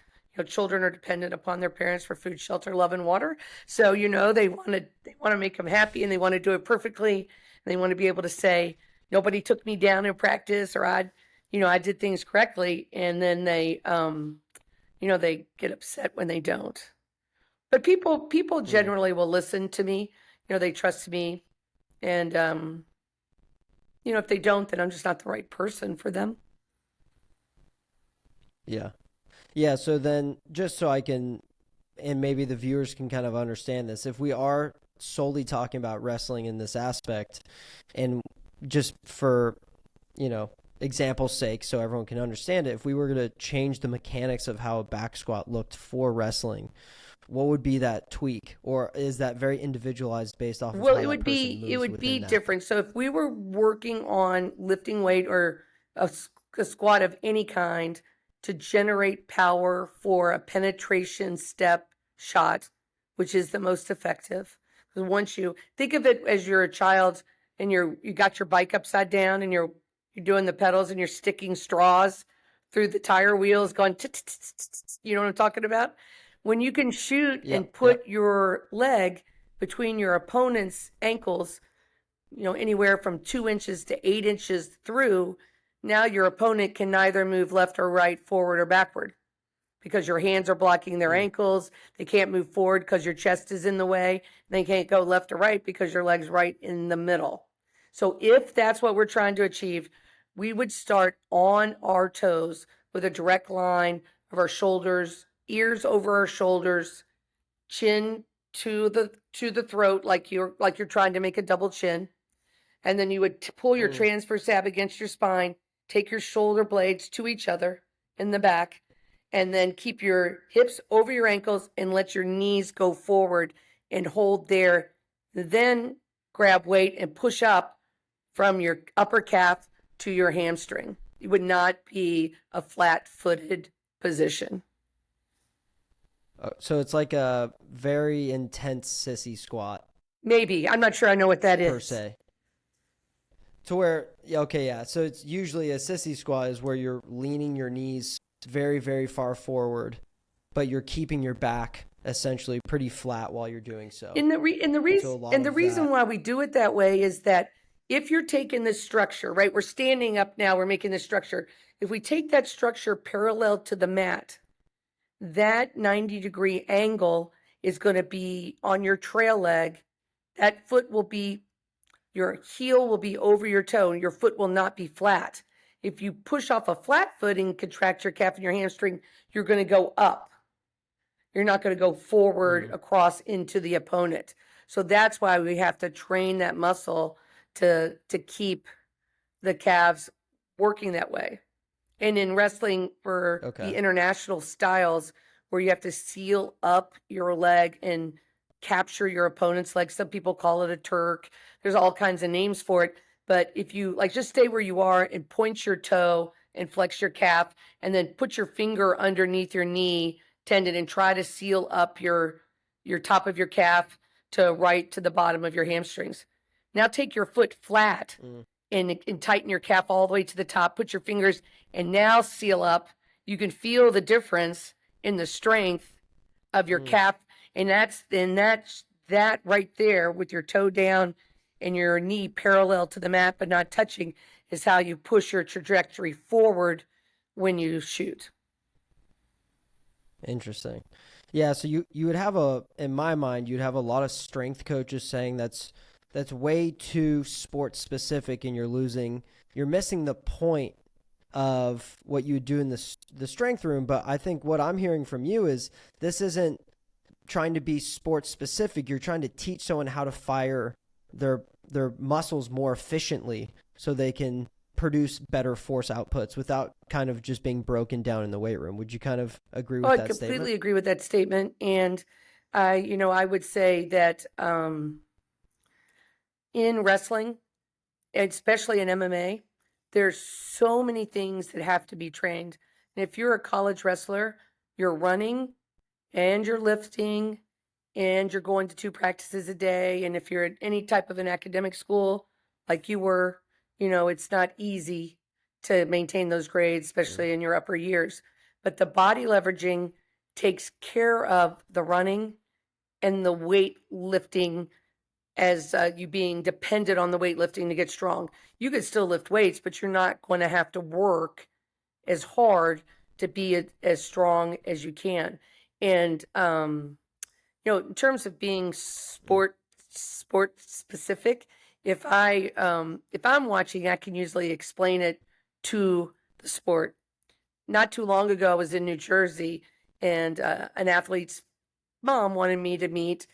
Children are dependent upon their parents for food, shelter, love, and water. So, they want to make them happy, and they want to do it perfectly. And they want to be able to say, nobody took me down in practice, or I did things correctly. And then they, they get upset when they don't. But people generally will listen to me. They trust me. And, if they don't, then I'm just not the right person for them. Yeah. Yeah, so then just so I can, and maybe the viewers can kind of understand this, if we are solely talking about wrestling in this aspect, and just for, example's sake, so everyone can understand it, if we were going to change the mechanics of how a back squat looked for wrestling, what would be that tweak? Or is that very individualized based off of Well, how it that would person be moves within that? different. So if we were working on lifting weight or a squat of any kind to generate power for a penetration step shot, which is the most effective. Because once you think of it as you're a child and you got your bike upside down and you're doing the pedals and you're sticking straws through the tire wheels going, you know what I'm talking about? When you can shoot and put your leg between your opponent's ankles, anywhere from 2 inches to 8 inches through, now your opponent can neither move left or right, forward or backward, because your hands are blocking their ankles. They can't move forward because your chest is in the way. They can't go left or right because your leg's right in the middle. So if that's what we're trying to achieve, we would start on our toes with a direct line of our shoulders, ears over our shoulders, chin to the throat, like you're trying to make a double chin. And then you would pull your transverse ab against your spine, take your shoulder blades to each other in the back, and then keep your hips over your ankles and let your knees go forward and hold there. Then grab weight and push up from your upper calf to your hamstring. It would not be a flat-footed position. So it's like a very intense sissy squat Maybe. I'm not sure I know what that per is. se. To where, okay, yeah. So it's usually a sissy squat is where you're leaning your knees very, very far forward, but you're keeping your back essentially pretty flat while you're doing so. And the reason why we do it that way is that if you're taking this structure, right, we're standing up now, we're making this structure. If we take that structure parallel to the mat, that 90-degree angle is going to be on your trail leg. That foot will be your heel will be over your toe and your foot will not be flat. If you push off a flat foot and contract your calf and your hamstring, you're going to go up. You're not going to go forward across into the opponent. So that's why we have to train that muscle to keep the calves working that way. And in wrestling for the international styles where you have to seal up your leg and capture your opponent's leg, some people call it a Turk. There's all kinds of names for it. But if you like, just stay where you are and point your toe and flex your calf and then put your finger underneath your knee tendon and try to seal up your top of your calf to right to the bottom of your hamstrings. Now take your foot flat and tighten your calf all the way to the top. Put your fingers and now seal up. You can feel the difference in the strength of your calf. And that's that right there with your toe down and your knee parallel to the mat but not touching is how you push your trajectory forward when you shoot. Interesting. Yeah, so you would have in my mind, you'd have a lot of strength coaches saying that's way too sport specific and you're missing the point of what you would do in the strength room. But I think what I'm hearing from you is this isn't trying to be sport specific. You're trying to teach someone how to fire their muscles more efficiently so they can produce better force outputs without kind of just being broken down in the weight room. Would you kind of agree with that statement? I completely agree with that statement. And I would say that in wrestling, especially in MMA, there's so many things that have to be trained. And if you're a college wrestler, you're running and you're lifting and you're going to 2 practices a day. And if you're at any type of an academic school like you were, it's not easy to maintain those grades, especially in your upper years. But the body leveraging takes care of the running and the weight lifting as you being dependent on the weightlifting to get strong. You could still lift weights, but you're not going to have to work as hard to be as strong as you can. And, in terms of being sport specific, if I'm watching, I can usually explain it to the sport. Not too long ago, I was in New Jersey and an athlete's mom wanted me to meet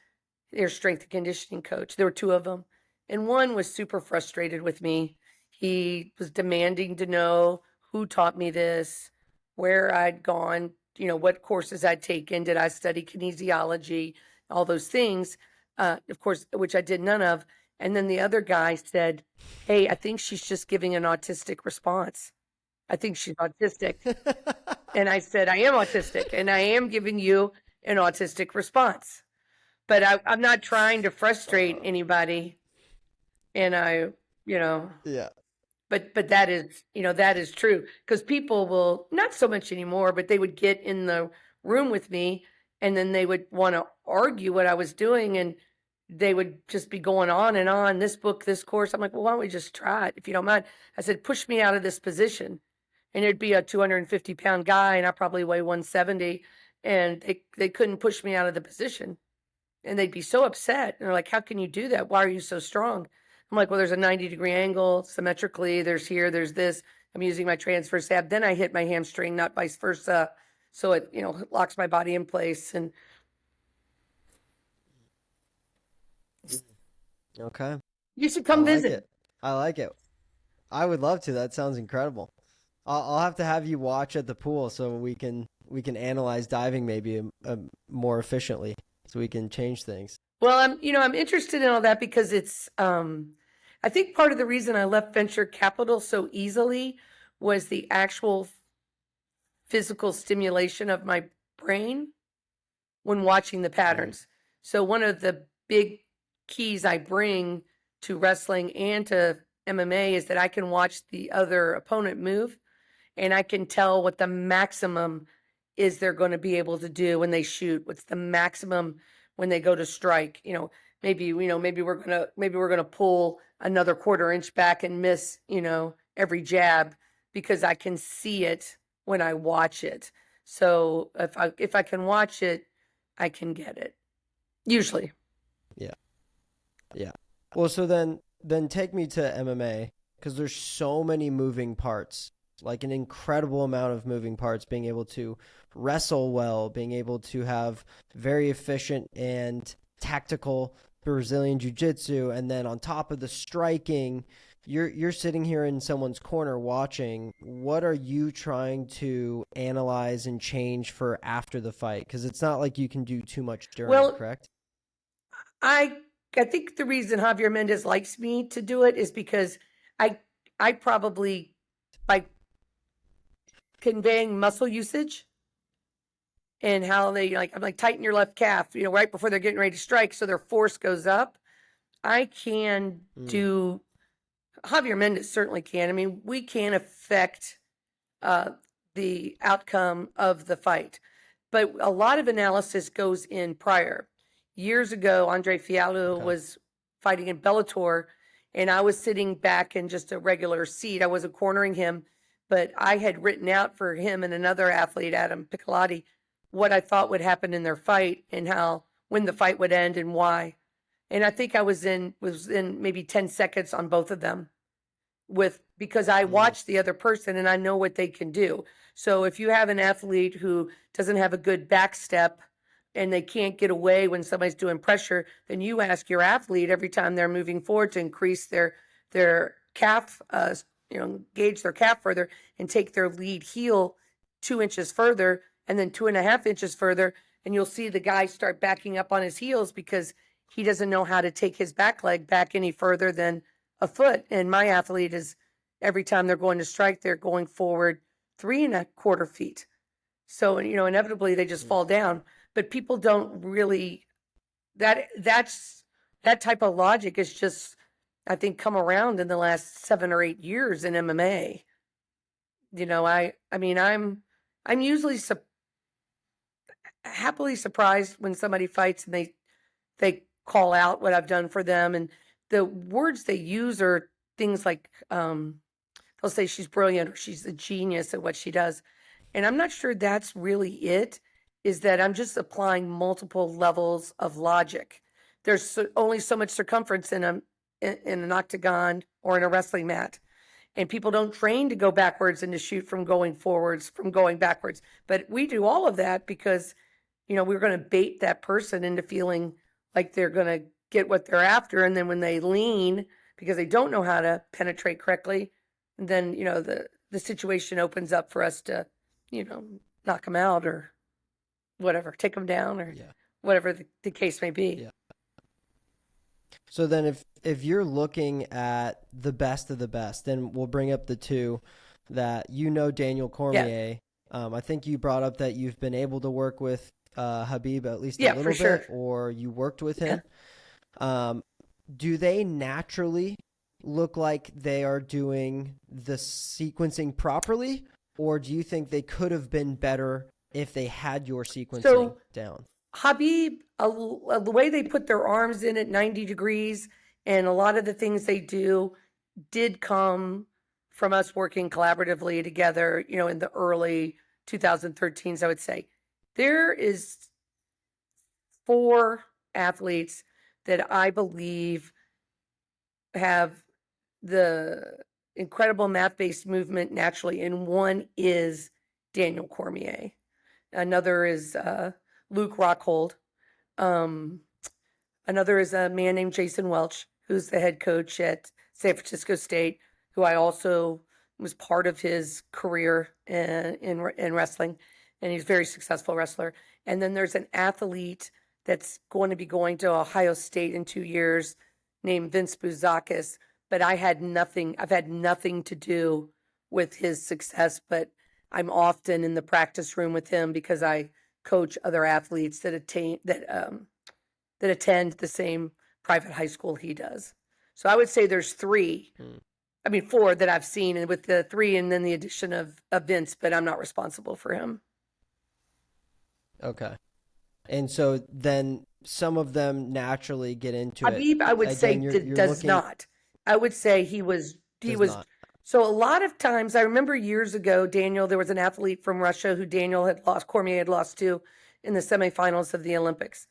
their strength and conditioning coach. There were 2 of them. And one was super frustrated with me. He was demanding to know who taught me this, where I'd gone, what courses I'd taken. Did I study kinesiology? All those things, of course, which I did none of. And then the other guy said, "Hey, I think she's just giving an autistic response. I think she's autistic." And I said, "I am autistic, and I am giving you an autistic response. But I'm not trying to frustrate anybody." And Yeah. But that is true, because people will, not so much anymore, but they would get in the room with me and then they would want to argue what I was doing, and they would just be going on and on, this book, this course. I'm like, well, why don't we just try it if you don't mind? I said, push me out of this position. And it'd be a 250-pound guy, and I probably weigh 170, and they couldn't push me out of the position. And they'd be so upset. And they're like, how can you do that? Why are you so strong? I'm like, well, there's a 90-degree angle symmetrically. There's here, there's this. I'm using my transverse ab. Then I hit my hamstring, not vice versa. So it, locks my body in place. And Okay. you should come visit. I like it. I would love to. That sounds incredible. I'll have to have you watch at the pool so we can analyze diving maybe more efficiently, so we can change things. Well, I'm interested in all that because it's, I think part of the reason I left venture capital so easily was the actual physical stimulation of my brain when watching the patterns. So one of the big keys I bring to wrestling and to MMA is that I can watch the other opponent move, and I can tell what the maximum is they're going to be able to do when they shoot. What's the maximum when they go to strike? Maybe we're gonna pull another 1/4 inch back and miss, every jab, because I can see it when I watch it. So if I can watch it, I can get it. Usually. Yeah. Yeah. Well, so then then take me to MMA, because there's so many moving parts, like an incredible amount of moving parts, being able to wrestle well, being able to have very efficient and tactical Brazilian jiu-jitsu, and then on top of the striking, you're sitting here in someone's corner watching. What are you trying to analyze and change for after the fight? Because it's not like you can do too much during, correct? I think the reason Javier Mendez likes me to do it is because I probably, by conveying muscle usage and how they I'm like, tighten your left calf, right before they're getting ready to strike, so their force goes up. I can do. Javier Mendez certainly can. I mean, we can affect the outcome of the fight, but a lot of analysis goes in prior. Years ago, Andre Fialho was fighting in Bellator, and I was sitting back in just a regular seat. I wasn't cornering him, but I had written out for him and another athlete, Adam Piccolotti, what I thought would happen in their fight and when the fight would end and why. And I think I was in maybe 10 seconds on both of them, because I watched the other person and I know what they can do. So if you have an athlete who doesn't have a good back step and they can't get away when somebody's doing pressure, then you ask your athlete every time they're moving forward to increase their calf, engage their calf further and take their lead heel 2 inches further and then 2.5 inches further. And you'll see the guy start backing up on his heels because he doesn't know how to take his back leg back any further than a foot. And my athlete is, every time they're going to strike, they're going forward 3.25 feet. So, inevitably they just fall down. But people don't really, that type of logic is just, I think, come around in the last 7 or 8 years in MMA. I'm usually happily surprised when somebody fights and they call out what I've done for them. And the words they use are things like, they'll say she's brilliant or she's a genius at what she does. And I'm not sure that's really it, is that I'm just applying multiple levels of logic. There's only so much circumference in an octagon or in a wrestling mat. And people don't train to go backwards and to shoot from going forwards, from going backwards. But we do all of that because, we're going to bait that person into feeling like they're going to get what they're after. And then when they lean, because they don't know how to penetrate correctly, then, the situation opens up for us to, knock them out or whatever, take them down or whatever the case may be. Yeah. So then if you're looking at the best of the best, then we'll bring up the two that, Daniel Cormier. Yeah. I think you brought up that you've been able to work with Habib at least a little bit, sure. Or you worked with him. Yeah. Do they naturally look like they are doing the sequencing properly, or do you think they could have been better if they had your sequencing down? Habib, the way they put their arms in at 90 degrees and a lot of the things they do did come from us working collaboratively together, in the early 2013s, I would say. There is 4 athletes that I believe have the incredible math-based movement naturally, and one is Daniel Cormier. Another is Luke Rockhold. Another is a man named Jason Welch, who's the head coach at San Francisco State, who I also was part of his career in wrestling, and he's a very successful wrestler. And then there's an athlete that's going to be going to Ohio State in 2 years named Vince Bouzakis, but I've had nothing to do with his success, but I'm often in the practice room with him because I coach other athletes that attend the same private high school he does. So I would say there's 4 that I've seen, and with the 3 and then the addition of Vince, but I'm not responsible for him. Okay. And so then some of them naturally get into Habib, it. I would say does not. I would say he was. Not. So a lot of times, I remember years ago, Daniel, there was an athlete from Russia who Cormier had lost to in the semifinals of the Olympics.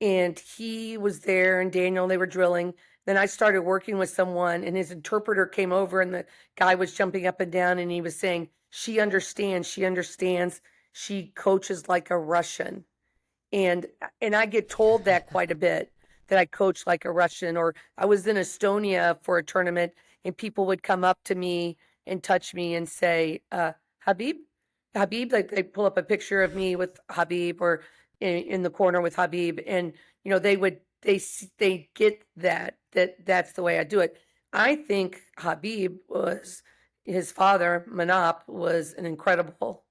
And he was there, and Daniel, they were drilling, Then I started working with someone, and his interpreter came over, and the guy was jumping up and down, and he was saying, she understands, she understands, she coaches like a Russian. And I get told that quite a bit, that I coach like a Russian. Or I was in Estonia for a tournament, and people would come up to me and touch me and say, Habib, Habib, like they pull up a picture of me with Habib, or in the corner with Habib, and they get that's the way I do it. I think Habib was, his father Manap was an incredible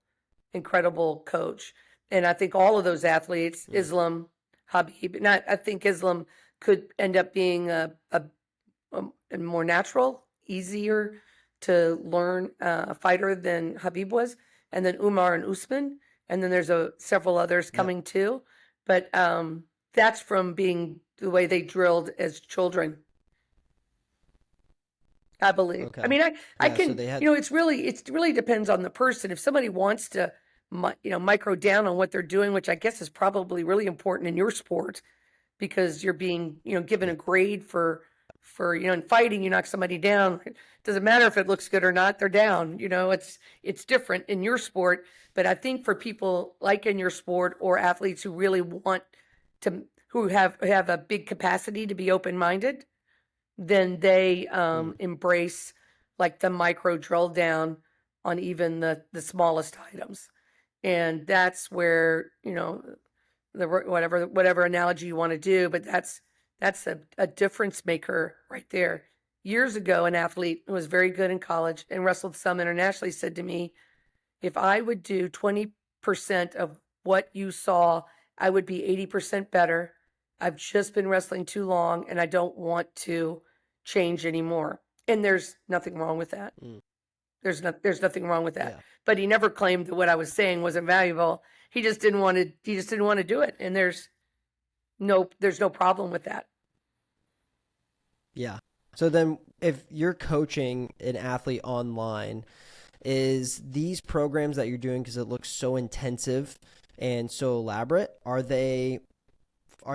coach, and I think all of those athletes, Islam, Habib, and I think Islam could end up being a more natural, easier to learn fighter than Habib was, and then Umar and Usman, and then there's several others coming too. But that's from being the way they drilled as children, I believe. Okay. I mean, I Yeah, can, so they had- it really depends on the person. If somebody wants to, micro down on what they're doing, which I guess is probably really important in your sport, because you're being, given a grade for, in fighting, you knock somebody down. It doesn't matter if it looks good or not, they're down. It's different in your sport. But I think for people like in your sport, or athletes who really want to, who have a big capacity to be open-minded, then they embrace like the micro drill down on even the smallest items. And that's where, the whatever analogy you want to do, but that's a difference maker right there. Years ago, an athlete who was very good in college and wrestled some internationally said to me, if I would do 20% of what you saw, I would be 80% better. I've just been wrestling too long, and I don't want to change anymore. And there's nothing wrong with that. There's nothing wrong with that. Yeah. But he never claimed that what I was saying wasn't valuable. He just didn't want to do it. And there's no problem with that. Yeah. So then if you're coaching an athlete online, is these programs that you're doing, because it looks so intensive and so elaborate, are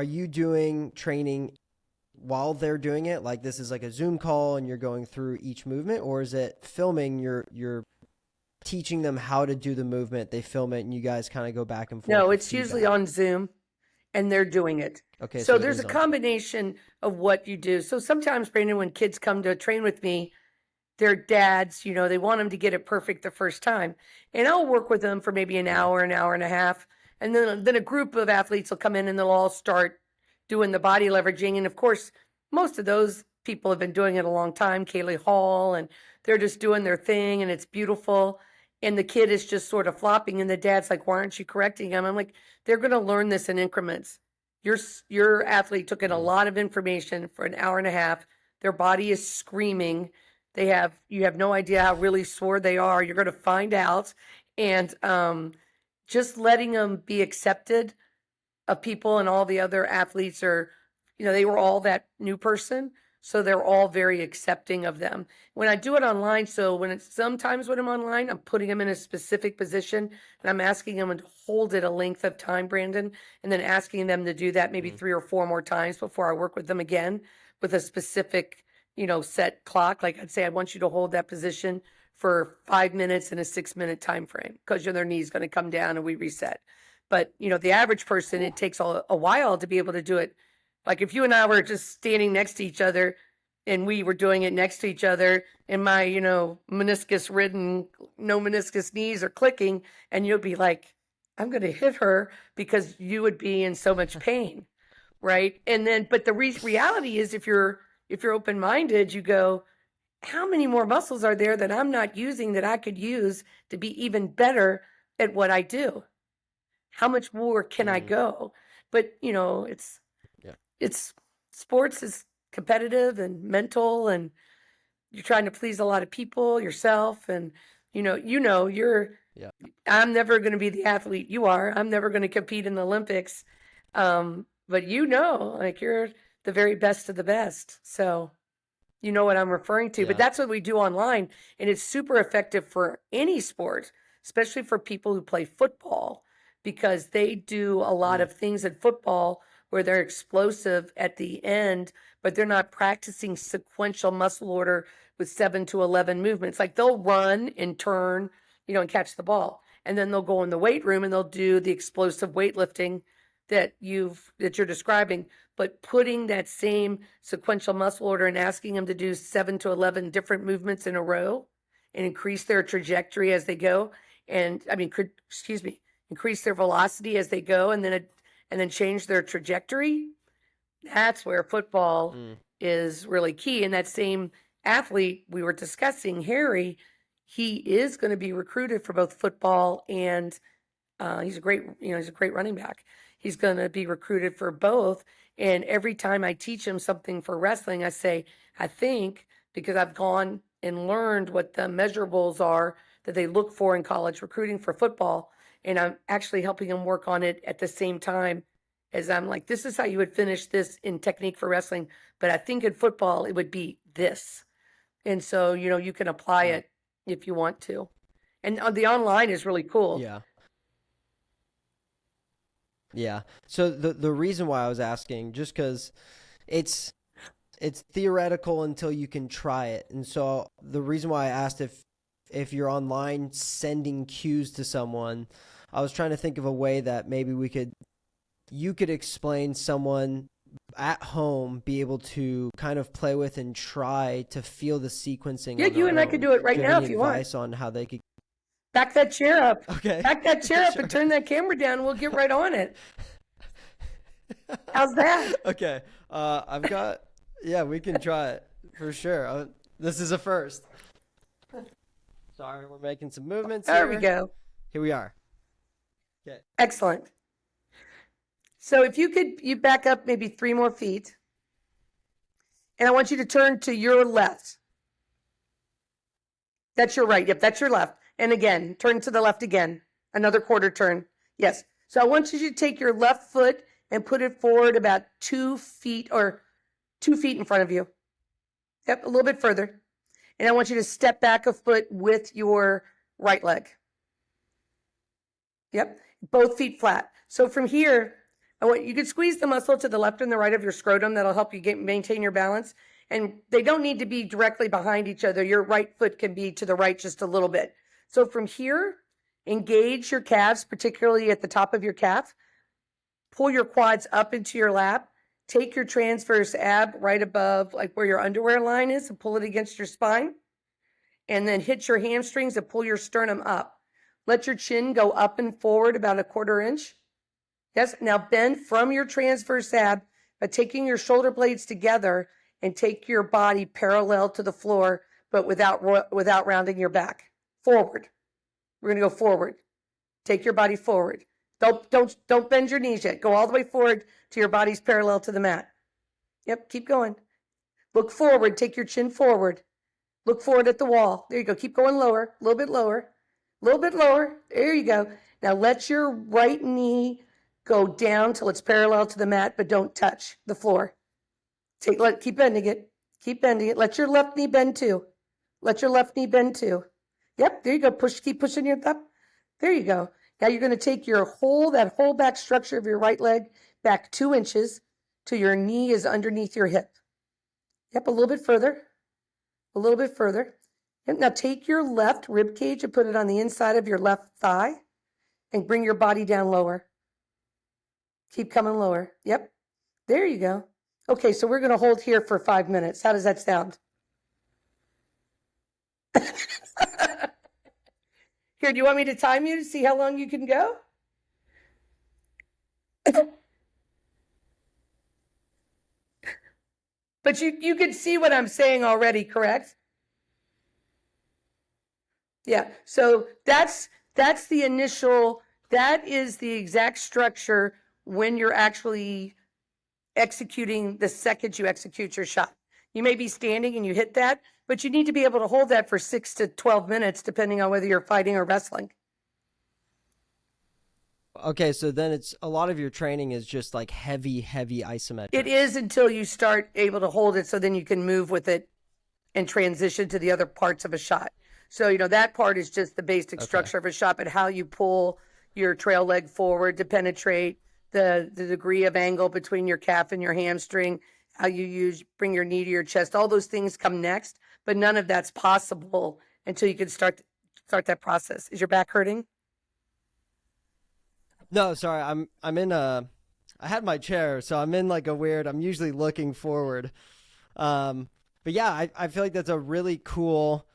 you doing training while they're doing it? Like this is like a Zoom call and you're going through each movement, or is it filming, you're teaching them how to do the movement, they film it, and you guys kind of go back and forth? No, it's usually on Zoom, and they're doing it. Okay. So there's a combination of what you do. So sometimes, Brandon, when kids come to train with me, their dads, they want them to get it perfect the first time. And I'll work with them for maybe an hour and a half. And then a group of athletes will come in, and they'll all start doing the body leveraging. And of course, most of those people have been doing it a long time, Kaylee Hall, and they're just doing their thing, and it's beautiful. And the kid is just sort of flopping, and the dad's like, why aren't you correcting him? I'm like, they're going to learn this in increments. Your athlete took in a lot of information for an hour and a half. Their body is screaming. You have no idea how really sore they are. You're going to find out. And just letting them be accepted of people, and all the other athletes are, they were all that new person. So they're all very accepting of them. When I do it online, sometimes when I'm online, I'm putting them in a specific position, and I'm asking them to hold it a length of time, Brandon, and then asking them to do that maybe 3 or 4 more times before I work with them again with a specific, set clock. Like I'd say, I want you to hold that position for 5 minutes in a 6-minute time frame, because their knee's going to come down and we reset. But, the average person, it takes a while to be able to do it. Like if you and I were just standing next to each other, and we were doing it next to each other, and my, meniscus-ridden, no meniscus knees are clicking, and you'll be like, I'm going to hit her, because you would be in so much pain, right? And then, but the reality is, if you're open-minded, you go, how many more muscles are there that I'm not using that I could use to be even better at what I do? How much more can I go? But, it's sports is competitive and mental, and you're trying to please a lot of people, yourself, and I'm never going to be the athlete you are. I'm never going to compete in the Olympics. But like you're the very best of the best. So you know what I'm referring to. But that's what we do online, and it's super effective for any sport, especially for people who play football, because they do a lot of things in football where they're explosive at the end, but they're not practicing sequential muscle order with 7 to 11 movements. Like they'll run and turn, and catch the ball. And then they'll go in the weight room and they'll do the explosive weightlifting that you're describing, but putting that same sequential muscle order and asking them to do 7 to 11 different movements in a row and increase their trajectory as they go. And increase their velocity as they go, and then change their trajectory. That's where football is really key. And that same athlete we were discussing, Harry, he is going to be recruited for both football and he's a great running back. He's going to be recruited for both. And every time I teach him something for wrestling, I say, I think because I've gone and learned what the measurables are that they look for in college recruiting for football. And I'm actually helping him work on it at the same time as I'm like, this is how you would finish this in technique for wrestling. But I think in football, it would be this. And so, you can apply it if you want to. And the online is really cool. Yeah. Yeah. So the reason why I was asking, just because it's theoretical until you can try it. And so the reason why I asked if you're online sending cues to someone, I was trying to think of a way that maybe you could explain someone at home, be able to kind of play with and try to feel the sequencing. Yeah, you and I could do it right now if you want. Advice on how they could back that chair up. Okay. Back that chair up and turn that camera down. We'll get right on it. How's that? Okay. We can try it for sure. This is a first. Sorry, we're making some movements There here. we go. Here we are. Okay. Excellent. So if you back up maybe 3 more feet. And I want you to turn to your left. That's your right. Yep, that's your left. And again, turn to the left again. Another quarter turn. Yes. So I want you to take your left foot and put it forward about 2 feet or 2 feet in front of you. Yep, a little bit further. And I want you to step back a foot with your right leg. Yep, both feet flat. So from here, you could squeeze the muscle to the left and the right of your scrotum. That'll help you maintain your balance. And they don't need to be directly behind each other. Your right foot can be to the right just a little bit. So from here, engage your calves, particularly at the top of your calf. Pull your quads up into your lap. Take your transverse ab right above, like where your underwear line is, and pull it against your spine. And then hit your hamstrings and pull your sternum up. Let your chin go up and forward about 1/4 inch. Yes, now bend from your transverse ab by taking your shoulder blades together and take your body parallel to the floor, but without rounding your back. Forward. We're going to go forward. Take your body forward. Don't bend your knees yet. Go all the way forward to your body's parallel to the mat. Yep, keep going. Look forward. Take your chin forward. Look forward at the wall. There you go. Keep going lower. A little bit lower. A little bit lower. There you go. Now let your right knee go down till it's parallel to the mat, but don't touch the floor. Keep bending it. Keep bending it. Let your left knee bend too. Let your left knee bend too. Yep, there you go. Keep pushing your up. There you go. Now you're going to take that whole back structure of your right leg back 2 inches till your knee is underneath your hip. Yep, a little bit further. A little bit further. Yep, now take your left rib cage and put it on the inside of your left thigh and bring your body down lower. Keep coming lower. Yep. There you go. Okay, so we're going to hold here for 5 minutes. How does that sound? Here, do you want me to time you to see how long you can go? But you can see what I'm saying already, correct? Yeah, so that's the initial, that is the exact structure when you're actually executing the second you execute your shot. You may be standing and you hit that, but you need to be able to hold that for 6 to 12 minutes, depending on whether you're fighting or wrestling. Okay, so then it's a lot of your training is just like heavy isometric. It is until you start able to hold it, so then you can move with it and transition to the other parts of a shot. So, that part is just the basic structure of a shot, but how you pull your trail leg forward to penetrate the degree of angle between your calf and your hamstring, how you bring your knee to your chest, all those things come next, but none of that's possible until you can start that process. Is your back hurting? No, sorry. I'm in a. I had my chair, so I'm in like a weird. I'm usually looking forward. But yeah, I feel like that's a really cool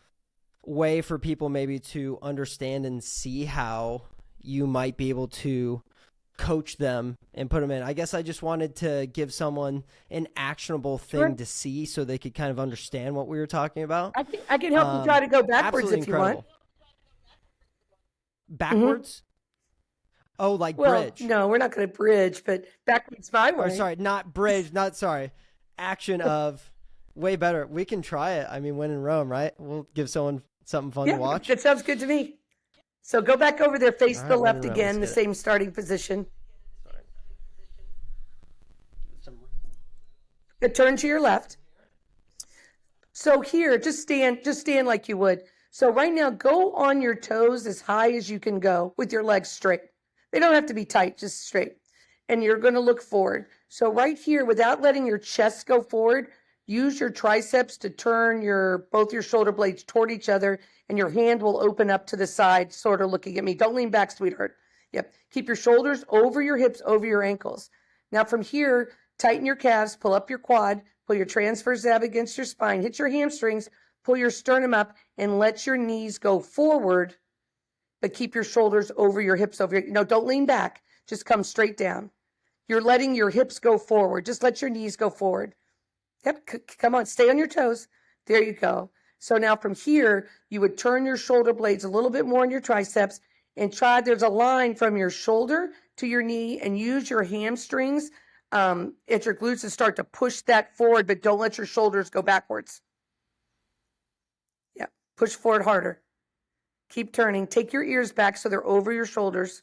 way for people maybe to understand and see how you might be able to coach them and put them in. I guess I just wanted to give someone an actionable thing to see so they could kind of understand what we were talking about. I can help you try to go backwards if you want. Backwards? Oh, like bridge. No, we're not going to bridge, but backwards my way. Or sorry, not bridge, action of way better. We can try it. I mean, when in Rome, right? We'll give someone something fun to watch. That sounds good to me. So go back over there, face the left again, the same starting position. Turn to your left. So here, just stand like you would. So right now, go on your toes as high as you can go with your legs straight. They don't have to be tight, just straight. And you're going to look forward. So right here, without letting your chest go forward, use your triceps to turn both your shoulder blades toward each other, and your hand will open up to the side, sort of looking at me. Don't lean back, sweetheart. Yep. Keep your shoulders over your hips, over your ankles. Now from here, tighten your calves, pull up your quad, pull your transverse ab against your spine, hit your hamstrings, pull your sternum up, and let your knees go forward, but keep your shoulders over your hips. No, don't lean back. Just come straight down. You're letting your hips go forward. Just let your knees go forward. Yep, come on, stay on your toes. There you go. So now from here, you would turn your shoulder blades a little bit more in your triceps and there's a line from your shoulder to your knee, and use your hamstrings at your glutes to start to push that forward, but don't let your shoulders go backwards. Yep, push forward harder. Keep turning. Take your ears back so they're over your shoulders,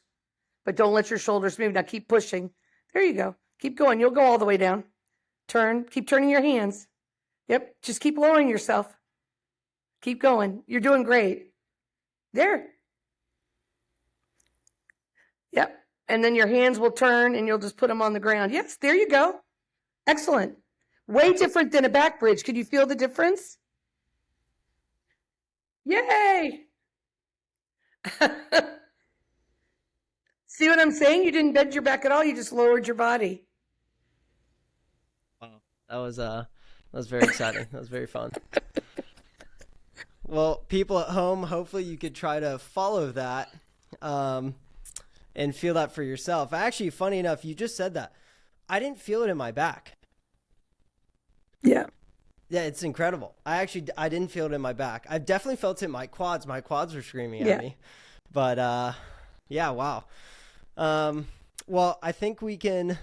but don't let your shoulders move. Now keep pushing. There you go. Keep going. You'll go all the way down. Turn. Keep turning your hands. Yep. Just keep lowering yourself. Keep going. You're doing great. There. Yep. And then your hands will turn and you'll just put them on the ground. Yes. There you go. Excellent. Way different than a back bridge. Can you feel the difference? Yay. See what I'm saying? You didn't bend your back at all. You just lowered your body. Wow. That was very exciting. That was very fun. Well, people at home, hopefully you could try to follow that and feel that for yourself. Actually, funny enough, you just said that. I didn't feel it in my back. Yeah. Yeah, it's incredible. I didn't feel it in my back. I've definitely felt it in my quads. My quads were screaming at me. But yeah, wow. Well, I think we can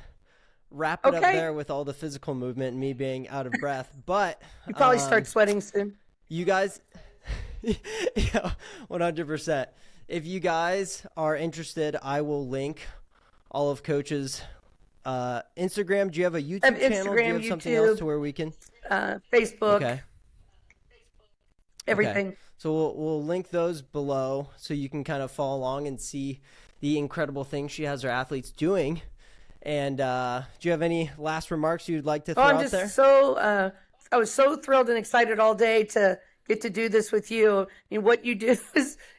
wrap it up there with all the physical movement and me being out of breath. But you probably start sweating soon. You guys, yeah, 100%. If you guys are interested, I will link all of Coach's Instagram. Do you have a YouTube channel? Do you have something YouTube, else to where we can? Facebook. Everything. Okay. So we'll link those below so you can kind of follow along and see the incredible things she has her athletes doing. And do you have any last remarks you'd like to throw out there? I was so thrilled and excited all day to get to do this with you. I mean, what you do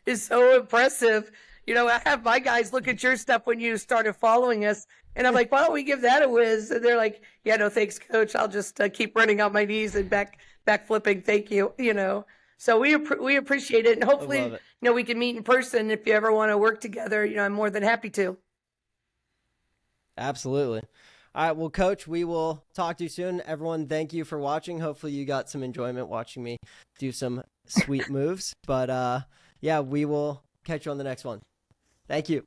is so impressive. You know, I have my guys look at your stuff when you started following us, and I'm like, why don't we give that a whiz? And they're like, yeah, no, thanks, Coach. I'll just keep running on my knees and back flipping. Thank you. You know, so we appreciate it, and hopefully, we can meet in person if you ever want to work together. You know, I'm more than happy to. Absolutely. All right. Well, Coach, we will talk to you soon. Everyone, thank you for watching. Hopefully you got some enjoyment watching me do some sweet moves. But yeah, we will catch you on the next one. Thank you.